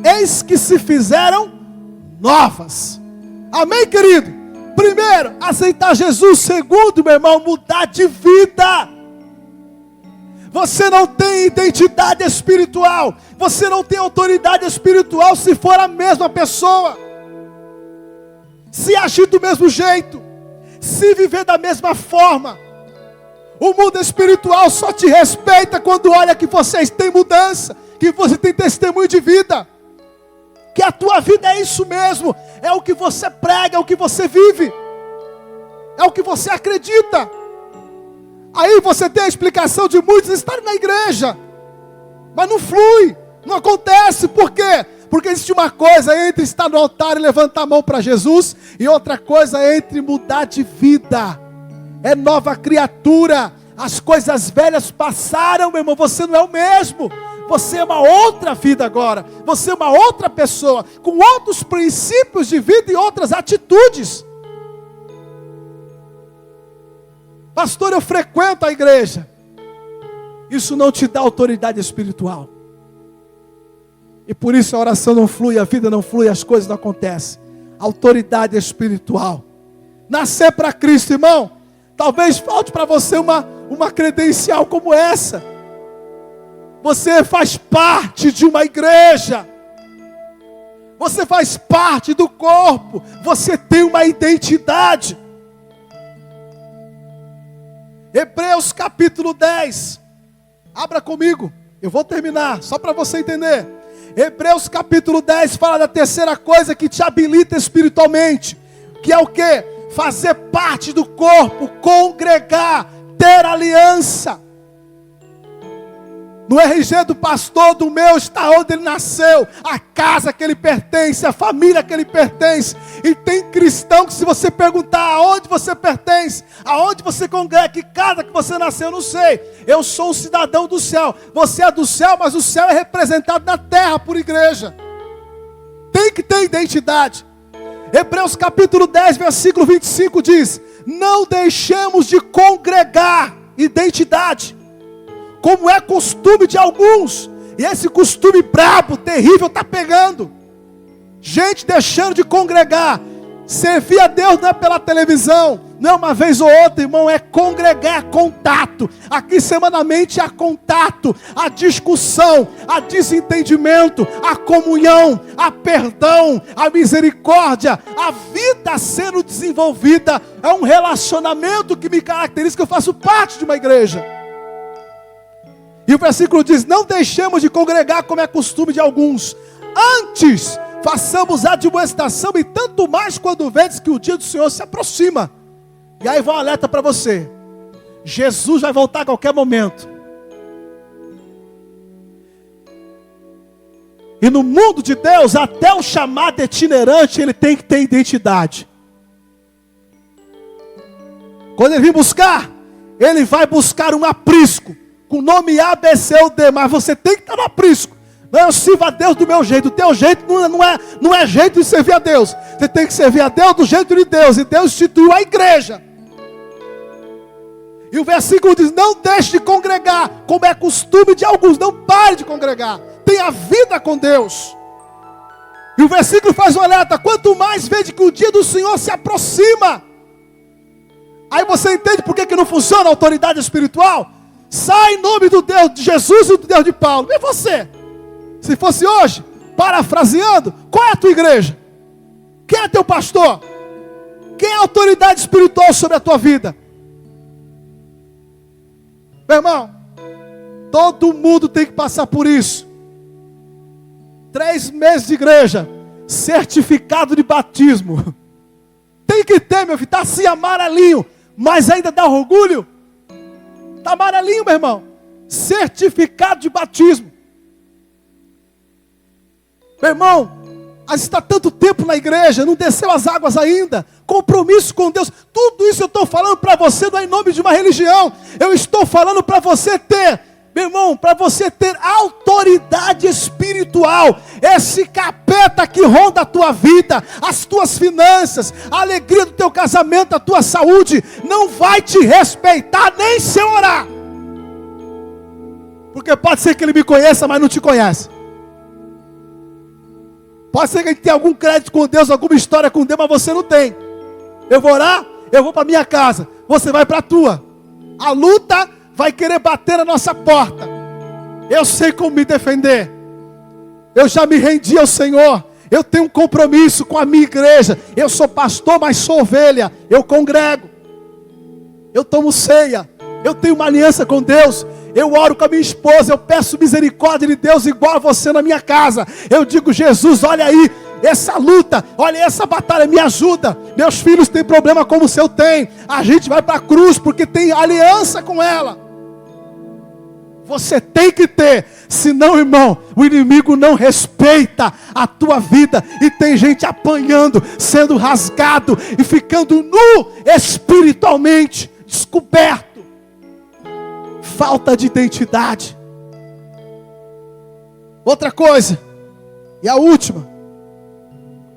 eis que se fizeram novas. Amém, querido? Primeiro, aceitar Jesus. Segundo, meu irmão, mudar de vida. Você não tem identidade espiritual, você não tem autoridade espiritual se for a mesma pessoa, se agir do mesmo jeito, se viver da mesma forma. O mundo espiritual só te respeita quando olha que vocês têm mudança, que você tem testemunho de vida, que a tua vida é isso mesmo, é o que você prega, é o que você vive, é o que você acredita. Aí você tem a explicação de muitos estarem na igreja, mas não flui, não acontece. Por quê? Porque existe uma coisa entre estar no altar e levantar a mão para Jesus, e outra coisa entre mudar de vida. É nova criatura. As coisas velhas passaram, meu irmão. Você não é o mesmo. Você é uma outra vida agora. Você é uma outra pessoa, com outros princípios de vida e outras atitudes. Pastor, eu frequento a igreja. Isso não te dá autoridade espiritual. E por isso a oração não flui, a vida não flui, as coisas não acontecem. Autoridade espiritual. Nascer para Cristo, irmão. Talvez falte para você uma credencial como essa. Você faz parte de uma igreja. Você faz parte do corpo. Você tem uma identidade. Hebreus capítulo 10. Abra comigo. Eu vou terminar, só para você entender. Hebreus capítulo 10 fala da terceira coisa que te habilita espiritualmente. Que é o quê? Fazer parte do corpo, congregar, ter aliança. No RG do pastor, do meu, está onde ele nasceu, a casa que ele pertence, a família que ele pertence. E tem cristão que, se você perguntar aonde você pertence, aonde você congrega, que casa que você nasceu, eu não sei. Eu sou um cidadão do céu. Você é do céu, mas o céu é representado na terra por igreja. Tem que ter identidade. Hebreus capítulo 10, versículo 25 diz: não deixemos de congregar. Identidade. Como é costume de alguns. E esse costume brabo, terrível, está pegando. Gente deixando de congregar. Servir a Deus não é pela televisão, não é uma vez ou outra, irmão. É congregar, contato. Aqui semanalmente há contato, há discussão, há desentendimento, há comunhão, há perdão, há misericórdia, a vida sendo desenvolvida. É um relacionamento que me caracteriza, que eu faço parte de uma igreja. E o versículo diz: não deixemos de congregar como é costume de alguns. Antes, façamos admoestação, e tanto mais quando vedes que o dia do Senhor se aproxima. E aí vai um alerta para você. Jesus vai voltar a qualquer momento. E no mundo de Deus, até o chamado itinerante, ele tem que ter identidade. Quando ele vir buscar, ele vai buscar um aprisco com o nome A, B, C ou D, mas você tem que estar no aprisco. Não, eu sirvo a Deus do meu jeito. O teu jeito não é jeito de servir a Deus. Você tem que servir a Deus do jeito de Deus. E Deus instituiu a igreja. E o versículo diz: não deixe de congregar, como é costume de alguns. Não pare de congregar. Tenha vida com Deus. E o versículo faz um alerta: quanto mais vede que o dia do Senhor se aproxima. Aí você entende por que não funciona a autoridade espiritual? Sai em nome do Deus de Jesus e do Deus de Paulo. E você? Se fosse hoje, parafraseando, qual é a tua igreja? Quem é teu pastor? Quem é a autoridade espiritual sobre a tua vida? Meu irmão, todo mundo tem que passar por isso. 3 meses de igreja, certificado de batismo. Tem que ter, meu filho, está assim amarelinho, mas ainda dá orgulho. Está amarelinho, meu irmão. Certificado de batismo. Meu irmão, está tanto tempo na igreja, não desceu as águas ainda. Compromisso com Deus. Tudo isso eu estou falando para você, não é em nome de uma religião. Eu estou falando para você ter, meu irmão, para você ter autoridade espiritual. Esse capeta que ronda a tua vida, as tuas finanças, a alegria do teu casamento, a tua saúde, não vai te respeitar nem se orar. Porque pode ser que ele me conheça, mas não te conhece. Pode ser que ele tenha algum crédito com Deus, alguma história com Deus, mas você não tem. Eu vou orar, eu vou para minha casa, você vai para a tua. A luta vai querer bater na nossa porta. Eu sei como me defender. Eu já me rendi ao Senhor. Eu tenho um compromisso com a minha igreja. Eu sou pastor, mas sou ovelha. Eu congrego. Eu tomo ceia. Eu tenho uma aliança com Deus. Eu oro com a minha esposa. Eu peço misericórdia de Deus igual a você na minha casa. Eu digo, Jesus, olha aí essa luta, olha essa batalha, me ajuda. Meus filhos têm problema como o seu tem. A gente vai para a cruz porque tem aliança com ela. Você tem que ter, senão, irmão, o inimigo não respeita a tua vida. E tem gente apanhando, sendo rasgado e ficando nu espiritualmente, descoberto. Falta de identidade. Outra coisa, e a última,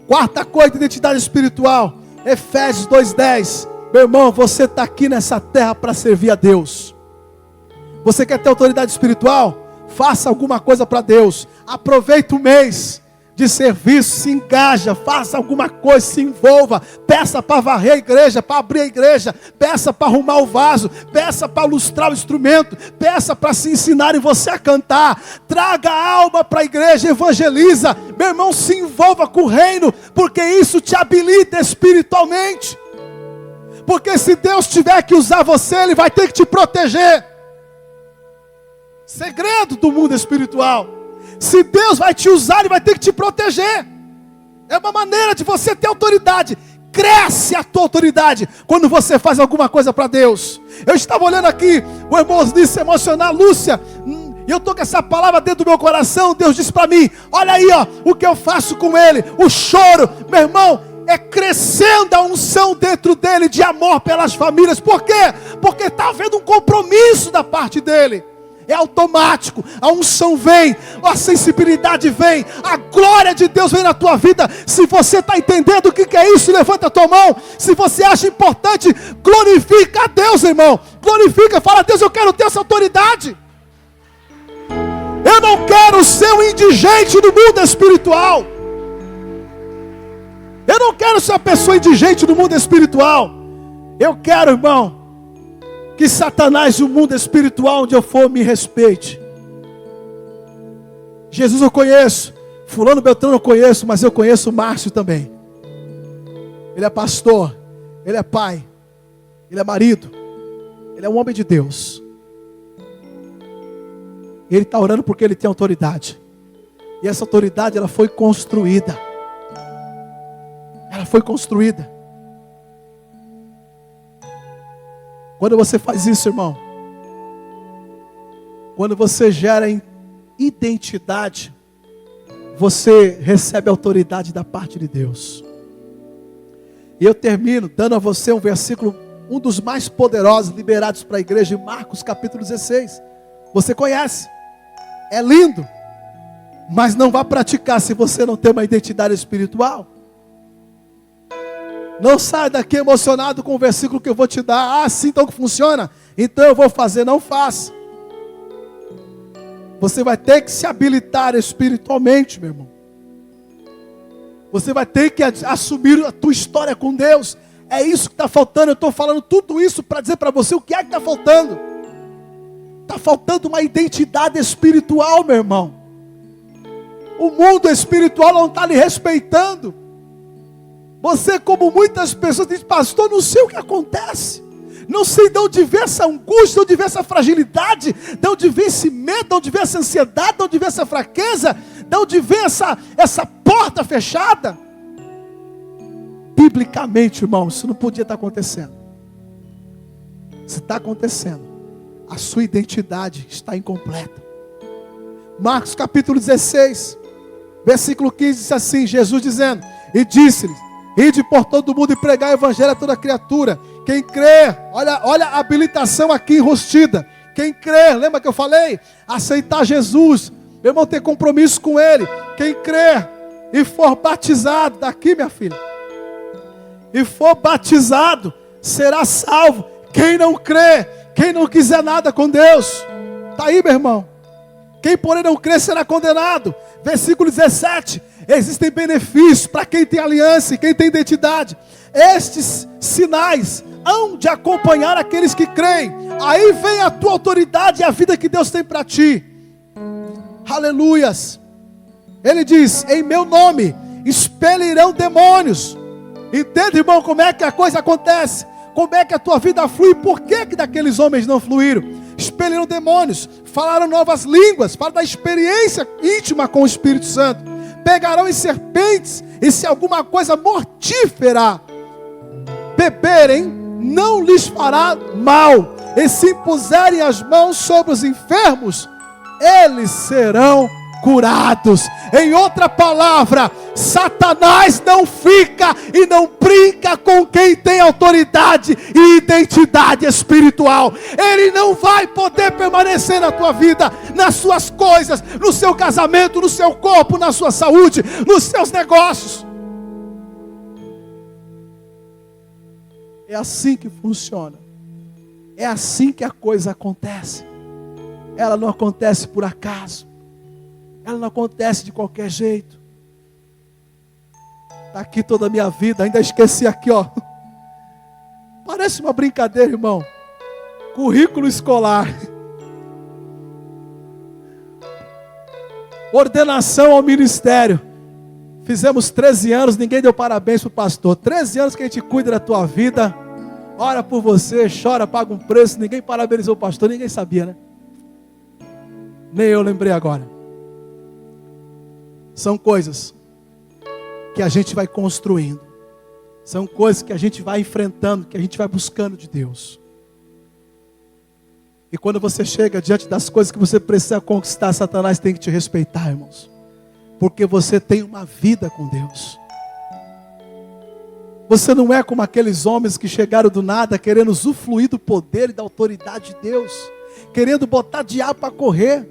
quarta coisa de identidade espiritual, Efésios 2:10. Meu irmão, você está aqui nessa terra para servir a Deus. Você quer ter autoridade espiritual? Faça alguma coisa para Deus. Aproveita o mês de serviço, se engaja, faça alguma coisa, se envolva. Peça para varrer a igreja, para abrir a igreja. Peça para arrumar o vaso. Peça para lustrar o instrumento. Peça para se ensinarem você a cantar. Traga a alma para a igreja, evangeliza. Meu irmão, se envolva com o reino, porque isso te habilita espiritualmente. Porque se Deus tiver que usar você, Ele vai ter que te proteger. Segredo do mundo espiritual. Se Deus vai te usar, Ele vai ter que te proteger. É uma maneira de você ter autoridade. Cresce a tua autoridade quando você faz alguma coisa para Deus. Eu estava olhando aqui, o irmão disse emocionar, Lúcia, e eu estou com essa palavra dentro do meu coração. Deus disse para mim, olha aí, ó, o que eu faço com ele, o choro, meu irmão, é crescendo a unção dentro dele de amor pelas famílias. Por quê? Porque está havendo um compromisso da parte dele. É automático, a unção vem, a sensibilidade vem, a glória de Deus vem na tua vida. Se você está entendendo o que é isso, levanta a tua mão. Se você acha importante, glorifica a Deus, irmão. Glorifica, fala, Deus, eu quero ter essa autoridade. Eu não quero ser um indigente no mundo espiritual. Eu não quero ser uma pessoa indigente no mundo espiritual. Eu quero, irmão, que Satanás e o mundo espiritual onde eu for me respeite. Jesus eu conheço, fulano Beltrano eu conheço, mas eu conheço o Márcio também. Ele é pastor, ele é pai, ele é marido, ele é um homem de Deus. Ele está orando porque ele tem autoridade. E essa autoridade ela foi construída. Ela foi construída. Quando você faz isso, irmão, quando você gera identidade, você recebe autoridade da parte de Deus. E eu termino dando a você um versículo, um dos mais poderosos liberados para a igreja, em Marcos capítulo 16. Você conhece, é lindo, mas não vá praticar se você não tem uma identidade espiritual. Não saia daqui emocionado com o versículo que eu vou te dar. Ah, assim então que funciona? Então eu vou fazer. Não faça. Você vai ter que se habilitar espiritualmente, meu irmão. Você vai ter que assumir a tua história com Deus. É isso que está faltando. Eu estou falando tudo isso para dizer para você o que é que está faltando. Está faltando uma identidade espiritual, meu irmão. O mundo espiritual não está lhe respeitando. Você, como muitas pessoas, diz: pastor, não sei o que acontece. Não sei de onde vem essa angústia, de onde vem essa fragilidade, de onde vem esse medo, de onde vem essa ansiedade, de onde vem essa fraqueza, de onde vem essa porta fechada. Biblicamente, irmão, isso não podia estar acontecendo. Se está acontecendo, a sua identidade está incompleta. Marcos capítulo 16, versículo 15, diz assim, Jesus dizendo: e disse-lhes: ide por todo mundo e pregai o evangelho a toda criatura. Quem crer, olha a habilitação aqui enrustida. Quem crer, lembra que eu falei? Aceitar Jesus, meu irmão, ter compromisso com Ele. Quem crer e for batizado, daqui minha filha, e for batizado, será salvo. Quem não crê, quem não quiser nada com Deus, está aí, meu irmão. Quem porém não crê será condenado. Versículo 17, existem benefícios para quem tem aliança e quem tem identidade. Estes sinais hão de acompanhar aqueles que creem. Aí vem a tua autoridade e a vida que Deus tem para ti. Aleluias. Ele diz: em meu nome expelirão demônios. Entende, irmão, como é que a coisa acontece? Como é que a tua vida flui? Por que daqueles homens não fluíram? Expeliram demônios, falaram novas línguas, falaram da experiência íntima com o Espírito Santo. Pegarão em serpentes, e se alguma coisa mortífera beberem, não lhes fará mal. E se impuserem as mãos sobre os enfermos, eles serão curados. Em outra palavra, Satanás não fica e não brinca com quem tem autoridade e identidade espiritual. Ele não vai poder permanecer na tua vida, nas suas coisas, no seu casamento, no seu corpo, na sua saúde, nos seus negócios. É assim que funciona. É assim que a coisa acontece. Ela não acontece por acaso. Ela não acontece de qualquer jeito. Está aqui toda a minha vida. Ainda esqueci aqui, ó. Parece uma brincadeira, irmão. Currículo escolar. Ordenação ao ministério. Fizemos 13 anos, ninguém deu parabéns para o pastor. 13 anos que a gente cuida da tua vida. Ora por você, chora, paga um preço. Ninguém parabenizou o pastor, ninguém sabia, né? Nem eu lembrei agora. São coisas que a gente vai construindo. São coisas que a gente vai enfrentando, que a gente vai buscando de Deus. E quando você chega diante das coisas que você precisa conquistar, Satanás tem que te respeitar, irmãos. Porque você tem uma vida com Deus. Você não é como aqueles homens que chegaram do nada querendo usufruir do poder e da autoridade de Deus, querendo botar diabo para correr.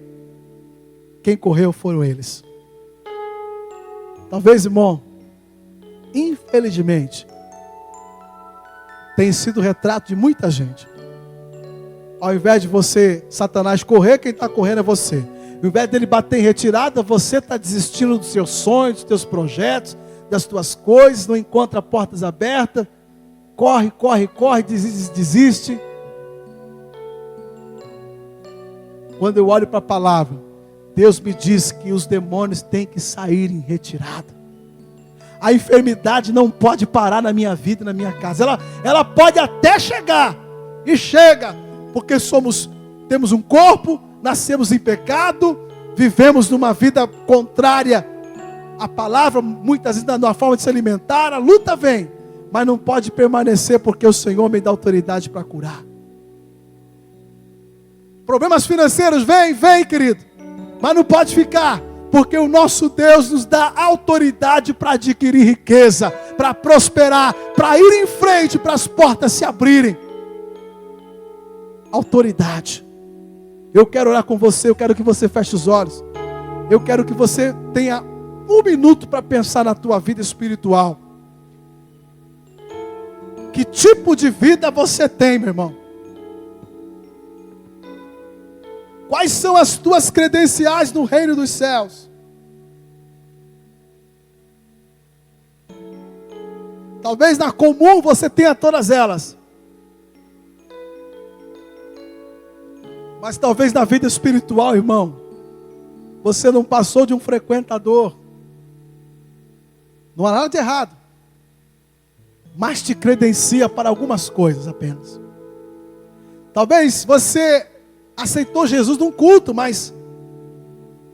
Quem correu foram eles. Talvez, irmão, infelizmente, tem sido o retrato de muita gente. Ao invés de você, Satanás, correr, quem está correndo é você. Ao invés dele bater em retirada, você está desistindo dos seus sonhos, dos teus projetos, das tuas coisas, não encontra portas abertas, corre, desiste. Quando eu olho para a palavra, Deus me diz que os demônios têm que sair em retirada. A enfermidade não pode parar na minha vida e na minha casa. Ela pode até chegar, e chega, porque temos um corpo, nascemos em pecado, vivemos numa vida contrária à palavra, muitas vezes na forma de se alimentar, a luta vem, mas não pode permanecer, porque o Senhor me dá autoridade para curar. Problemas financeiros vem, querido, mas não pode ficar, porque o nosso Deus nos dá autoridade para adquirir riqueza, para prosperar, para ir em frente, para as portas se abrirem. Autoridade. Eu quero orar com você, eu quero que você feche os olhos. Eu quero que você tenha um minuto para pensar na tua vida espiritual. Que tipo de vida você tem, meu irmão? Quais são as tuas credenciais no reino dos céus? Talvez na comum você tenha todas elas. Mas talvez na vida espiritual, irmão, você não passou de um frequentador. Não há nada de errado, mas te credencia para algumas coisas apenas. Talvez você aceitou Jesus num culto, mas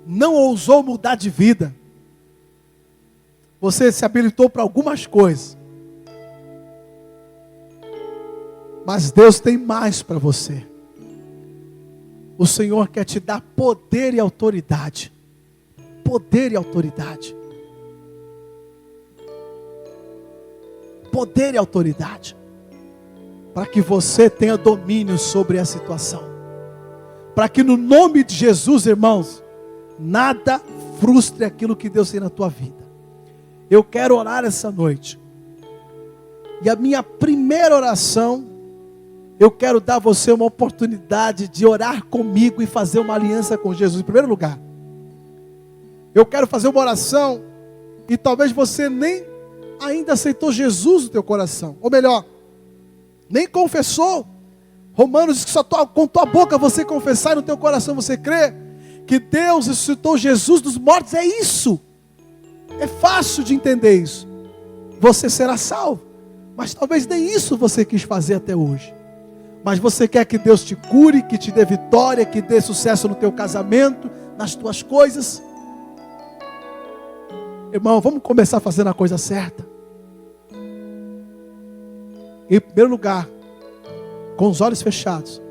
não ousou mudar de vida. Você se habilitou para algumas coisas, mas Deus tem mais para você. O Senhor quer te dar poder e autoridade. Poder e autoridade. Poder e autoridade. Para que você tenha domínio sobre a situação. Para que no nome de Jesus, irmãos, nada frustre aquilo que Deus tem na tua vida. Eu quero orar essa noite. E a minha primeira oração, eu quero dar a você uma oportunidade de orar comigo e fazer uma aliança com Jesus. Em primeiro lugar, eu quero fazer uma oração e talvez você nem ainda aceitou Jesus no teu coração. Ou melhor, nem confessou. Romanos diz que só com tua boca você confessar e no teu coração você crê que Deus ressuscitou Jesus dos mortos. É isso. É fácil de entender isso. Você será salvo. Mas talvez nem isso você quis fazer até hoje. Mas você quer que Deus te cure, que te dê vitória, que dê sucesso no teu casamento, nas tuas coisas. Irmão, vamos começar fazendo a coisa certa. Em primeiro lugar, com os olhos fechados,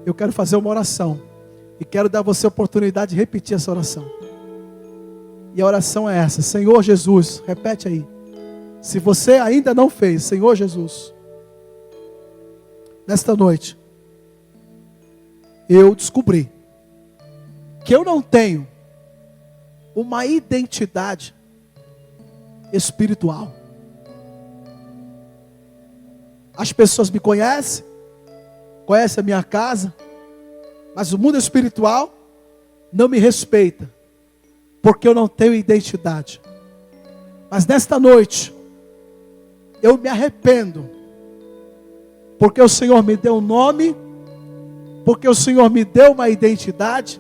eu quero fazer uma oração. E quero dar a você a oportunidade de repetir essa oração. E a oração é essa: Senhor Jesus, repete aí. Se você ainda não fez, Senhor Jesus, nesta noite, eu descobri que eu não tenho uma identidade espiritual. As pessoas me conhecem a minha casa, mas o mundo espiritual não me respeita, porque eu não tenho identidade. Mas nesta noite, eu me arrependo, porque o Senhor me deu um nome, porque o Senhor me deu uma identidade.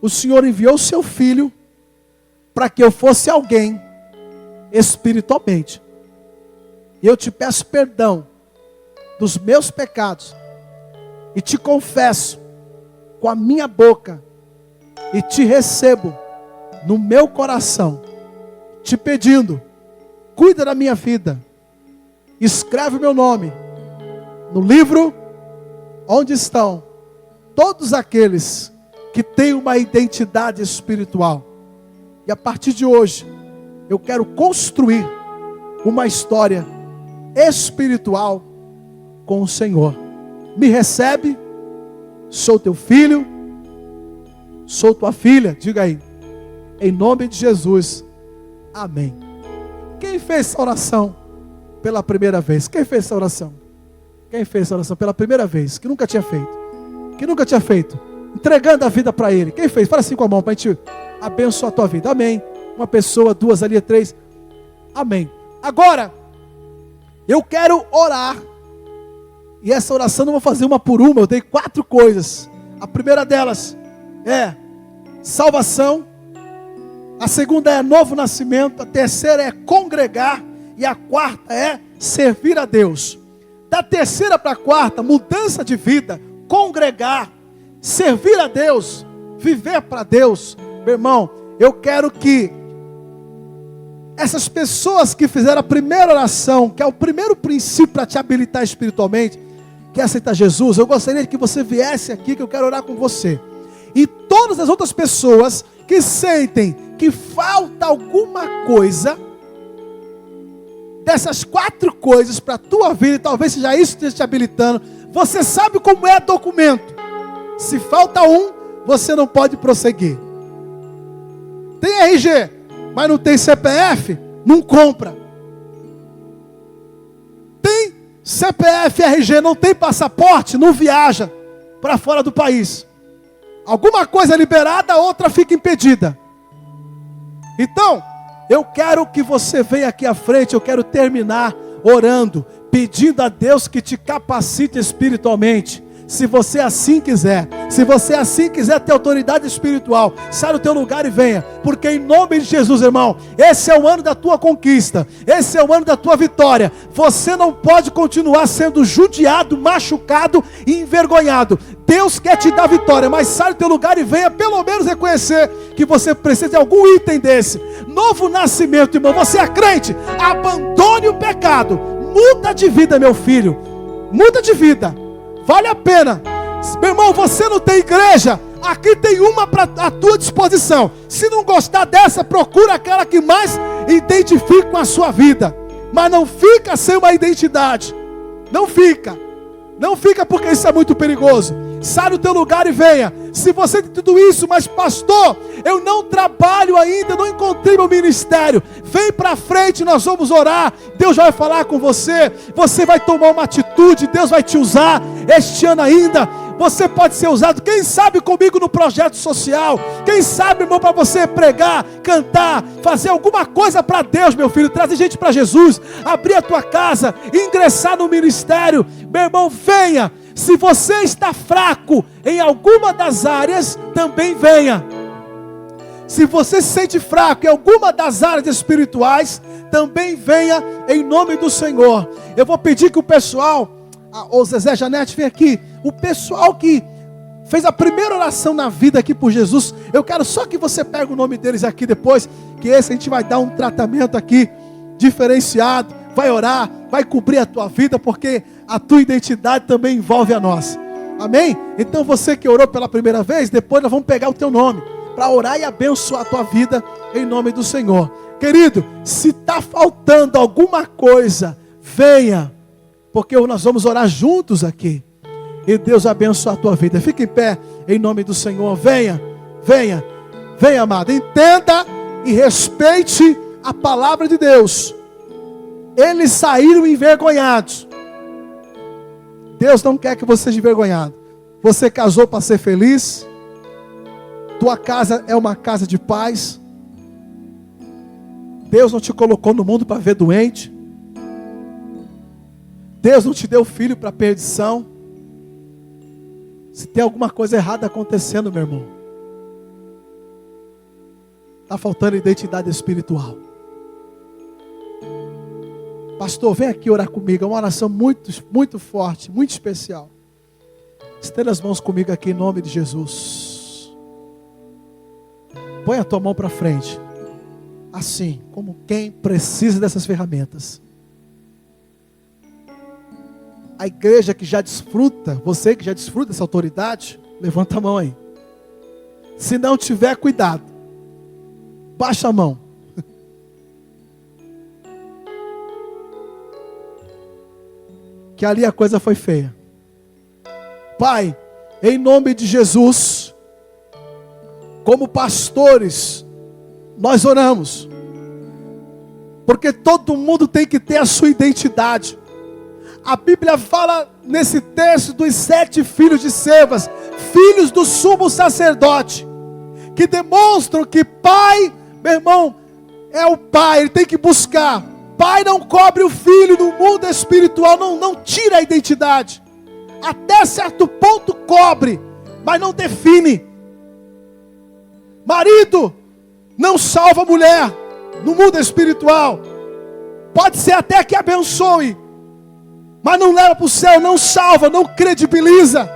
O Senhor enviou o seu Filho para que eu fosse alguém espiritualmente. E eu te peço perdão dos meus pecados e te confesso com a minha boca e te recebo no meu coração, te pedindo: cuida da minha vida, escreve o meu nome no livro onde estão todos aqueles que têm uma identidade espiritual. E a partir de hoje, eu quero construir uma história espiritual com o Senhor. Me recebe, sou teu filho, sou tua filha, diga aí, em nome de Jesus, amém. Quem fez essa oração pela primeira vez? Quem fez essa oração? Quem fez essa oração pela primeira vez? Que nunca tinha feito. Que nunca tinha feito. Entregando a vida para Ele. Quem fez? Fala assim com a mão para a gente abençoar a tua vida. Amém. Uma pessoa, duas ali, três. Amém. Agora, eu quero orar. E essa oração não vou fazer uma por uma. Eu dei 4 coisas. A primeira delas é salvação. A segunda é novo nascimento. A terceira é congregar. E a quarta é servir a Deus. Da terceira para a quarta, mudança de vida, congregar, servir a Deus, viver para Deus. Meu irmão, eu quero que essas pessoas que fizeram a primeira oração, que é o primeiro princípio para te habilitar espiritualmente, que é aceitar Jesus, eu gostaria que você viesse aqui, que eu quero orar com você. E todas as outras pessoas que sentem que falta alguma coisa, dessas 4 coisas para a tua vida, talvez seja isso que esteja te habilitando. Você sabe como é documento. Se falta um, você não pode prosseguir. Tem RG, mas não tem CPF, não compra. Tem CPF, RG, não tem passaporte, não viaja para fora do país. Alguma coisa é liberada, outra fica impedida. Então, eu quero que você venha aqui à frente. Eu quero terminar orando, pedindo a Deus que te capacite espiritualmente. Se você assim quiser, se você assim quiser ter autoridade espiritual, sai do teu lugar e venha, porque em nome de Jesus, irmão, esse é o ano da tua conquista, esse é o ano da tua vitória. Você não pode continuar sendo judiado, machucado e envergonhado. Deus quer te dar vitória, mas sai do teu lugar e venha pelo menos reconhecer que você precisa de algum item desse. Novo nascimento, irmão. Você é crente, abandone o pecado, muda de vida, meu filho, muda de vida. Vale a pena. Meu irmão, você não tem igreja? Aqui tem uma à tua disposição. Se não gostar dessa, procura aquela que mais identifique com a sua vida. Mas não fica sem uma identidade. Não fica. Não fica, porque isso é muito perigoso. Sai do teu lugar e venha. Se você tem tudo isso, mas pastor, eu não trabalho ainda, não encontrei meu ministério. Vem para frente, nós vamos orar. Deus vai falar com você. Você vai tomar uma atitude. Deus vai te usar este ano ainda. Você pode ser usado, quem sabe comigo no projeto social. Quem sabe, irmão, para você pregar, cantar, fazer alguma coisa para Deus, meu filho. Trazer gente para Jesus, abrir a tua casa, ingressar no ministério. Meu irmão, venha. Se você está fraco em alguma das áreas, também venha. Se você se sente fraco em alguma das áreas espirituais, também venha em nome do Senhor. Eu vou pedir que o pessoal, o Zezé Janete, vem aqui. O pessoal que fez a primeira oração na vida aqui por Jesus, eu quero só que você pegue o nome deles aqui depois, que esse a gente vai dar um tratamento aqui diferenciado, vai orar, vai cobrir a tua vida, porque a tua identidade também envolve a nossa. Amém? Então você que orou pela primeira vez, depois nós vamos pegar o teu nome para orar e abençoar a tua vida em nome do Senhor. Querido, se está faltando alguma coisa, venha, porque nós vamos orar juntos aqui. E Deus abençoe a tua vida. Fique em pé em nome do Senhor. Venha, venha, venha, amado. Entenda e respeite a palavra de Deus. Eles saíram envergonhados. Deus não quer que você seja envergonhado. Você casou para ser feliz. Tua casa é uma casa de paz. Deus não te colocou no mundo para ver doente. Deus não te deu filho para perdição. Se tem alguma coisa errada acontecendo, meu irmão, está faltando identidade espiritual. Pastor, vem aqui orar comigo. É uma oração muito, muito forte, muito especial. Estenda as mãos comigo aqui em nome de Jesus. Põe a tua mão para frente, assim, como quem precisa dessas ferramentas. A igreja que já desfruta, você que já desfruta dessa autoridade, levanta a mão aí. Se não tiver, cuidado. Baixa a mão. Que ali a coisa foi feia. Pai, em nome de Jesus, como pastores, nós oramos. Porque todo mundo tem que ter a sua identidade. A Bíblia fala nesse texto dos 7 filhos de Sebas, filhos do sumo sacerdote, que demonstram que pai, meu irmão, é o pai, ele tem que buscar. Pai não cobre o filho no mundo espiritual, não tira a identidade. Até certo ponto cobre, mas não define. Marido não salva a mulher no mundo espiritual. Pode ser até que abençoe, mas não leva para o céu, não salva, não credibiliza.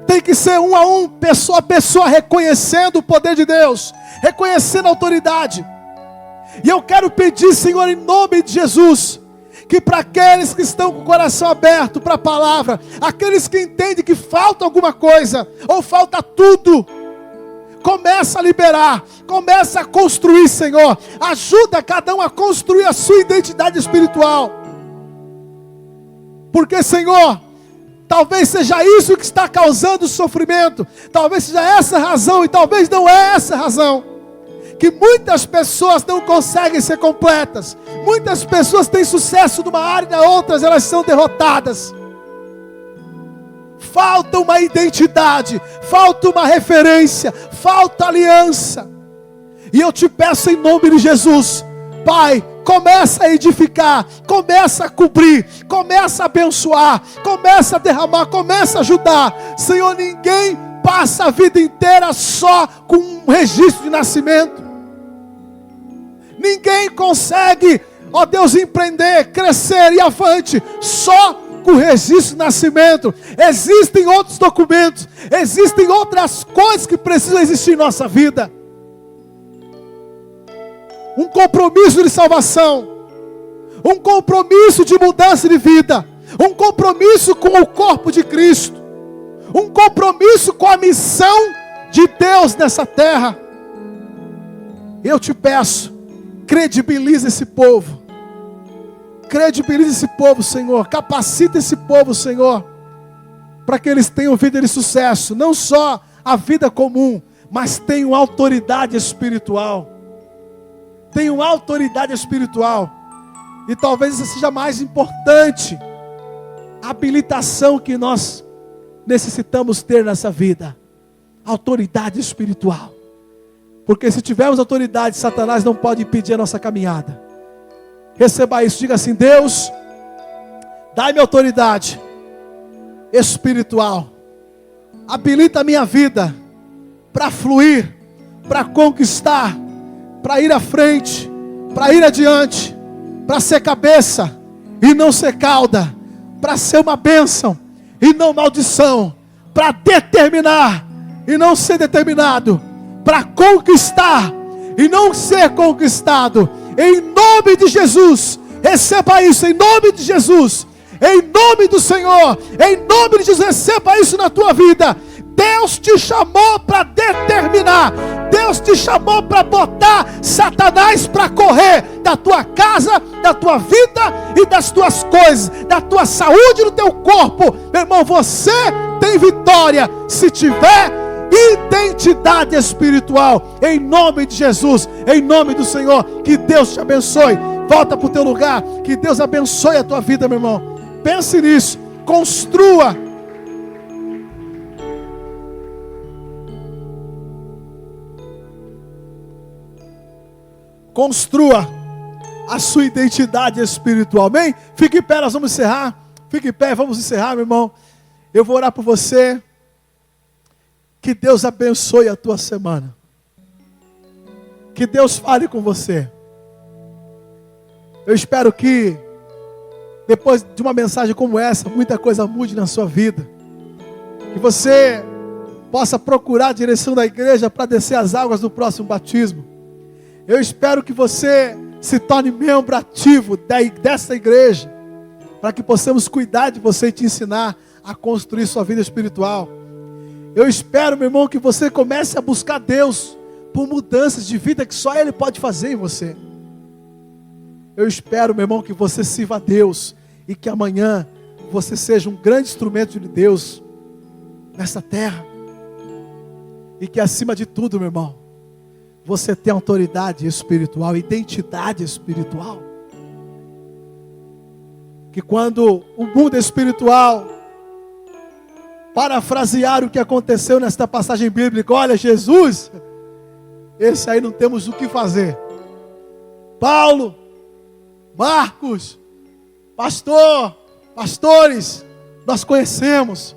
Tem que ser um a um, pessoa a pessoa, reconhecendo o poder de Deus, reconhecendo a autoridade. E eu quero pedir, Senhor, em nome de Jesus, que para aqueles que estão com o coração aberto para a palavra, aqueles que entendem que falta alguma coisa, ou falta tudo, começa a liberar, começa a construir, Senhor. Ajuda cada um a construir a sua identidade espiritual. Porque, Senhor, talvez seja isso que está causando sofrimento. Talvez seja essa a razão, e talvez não é essa a razão, que muitas pessoas não conseguem ser completas. Muitas pessoas têm sucesso numa área e na outras elas são derrotadas. Falta uma identidade, falta uma referência, falta aliança. E eu te peço em nome de Jesus, Pai, começa a edificar, começa a cobrir, começa a abençoar, começa a derramar, começa a ajudar. Senhor, ninguém passa a vida inteira só com um registro de nascimento. Ninguém consegue, ó Deus, empreender, crescer e avante só com o registro de nascimento. Existem outros documentos, existem outras coisas que precisam existir em nossa vida. Um compromisso de salvação, um compromisso de mudança de vida, um compromisso com o corpo de Cristo, um compromisso com a missão de Deus nessa terra. Eu te peço, credibiliza esse povo, Senhor, capacita esse povo, Senhor, para que eles tenham vida de sucesso, não só a vida comum, mas tenham autoridade espiritual. Tenham autoridade espiritual. E talvez isso seja mais importante, a habilitação que nós necessitamos ter nessa vida, autoridade espiritual. Porque se tivermos autoridade, Satanás não pode impedir a nossa caminhada. Receba isso, diga assim: Deus, dai-me autoridade espiritual, habilita a minha vida para fluir, para conquistar, para ir à frente, para ir adiante, para ser cabeça e não ser cauda, para ser uma bênção e não maldição, para determinar e não ser determinado, para conquistar e não ser conquistado. Em nome de Jesus, receba isso, em nome de Jesus, em nome do Senhor, em nome de Jesus, receba isso na tua vida. Deus te chamou para determinar, Deus te chamou para botar Satanás para correr da tua casa, da tua vida e das tuas coisas, da tua saúde e do teu corpo. Meu irmão, você tem vitória se tiver identidade espiritual, em nome de Jesus, em nome do Senhor. Que Deus te abençoe. Volta para o teu lugar, que Deus abençoe a tua vida, meu irmão. Pense nisso, construa. Construa a sua identidade espiritual, amém? Fique em pé, nós vamos encerrar. Fique em pé, vamos encerrar, meu irmão. Eu vou orar por você. Que Deus abençoe a tua semana. Que Deus fale com você. Eu espero que depois de uma mensagem como essa, muita coisa mude na sua vida. Que você possa procurar a direção da igreja para descer as águas do próximo batismo. Eu espero que você se torne membro ativo dessa igreja, para que possamos cuidar de você e te ensinar a construir sua vida espiritual. Eu espero, meu irmão, que você comece a buscar Deus por mudanças de vida que só Ele pode fazer em você. Eu espero, meu irmão, que você sirva a Deus e que amanhã você seja um grande instrumento de Deus nessa terra. E que acima de tudo, meu irmão, você tenha autoridade espiritual, identidade espiritual. Que quando o mundo espiritual parafrasear o que aconteceu nesta passagem bíblica, olha, Jesus, esse aí não temos o que fazer. Paulo, Marcos, pastores, nós conhecemos.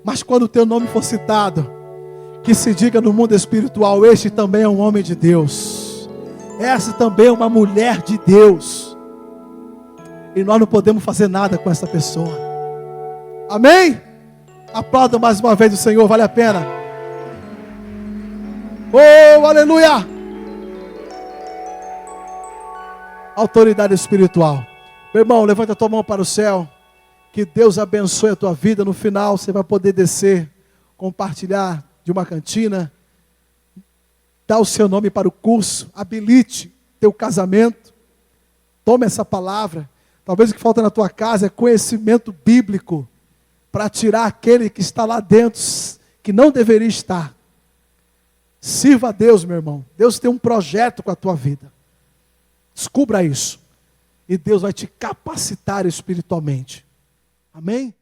Mas quando o teu nome for citado, que se diga no mundo espiritual: este também é um homem de Deus, essa também é uma mulher de Deus. E nós não podemos fazer nada com essa pessoa. Amém? Aplauda mais uma vez o Senhor, vale a pena. Oh, aleluia! Autoridade espiritual. Meu irmão, levanta a tua mão para o céu. Que Deus abençoe a tua vida. No final você vai poder descer, compartilhar de uma cantina, dar o seu nome para o curso, habilite teu casamento. Tome essa palavra. Talvez o que falta na tua casa é conhecimento bíblico, para tirar aquele que está lá dentro, que não deveria estar. Sirva a Deus, meu irmão. Deus tem um projeto com a tua vida. Descubra isso. E Deus vai te capacitar espiritualmente. Amém?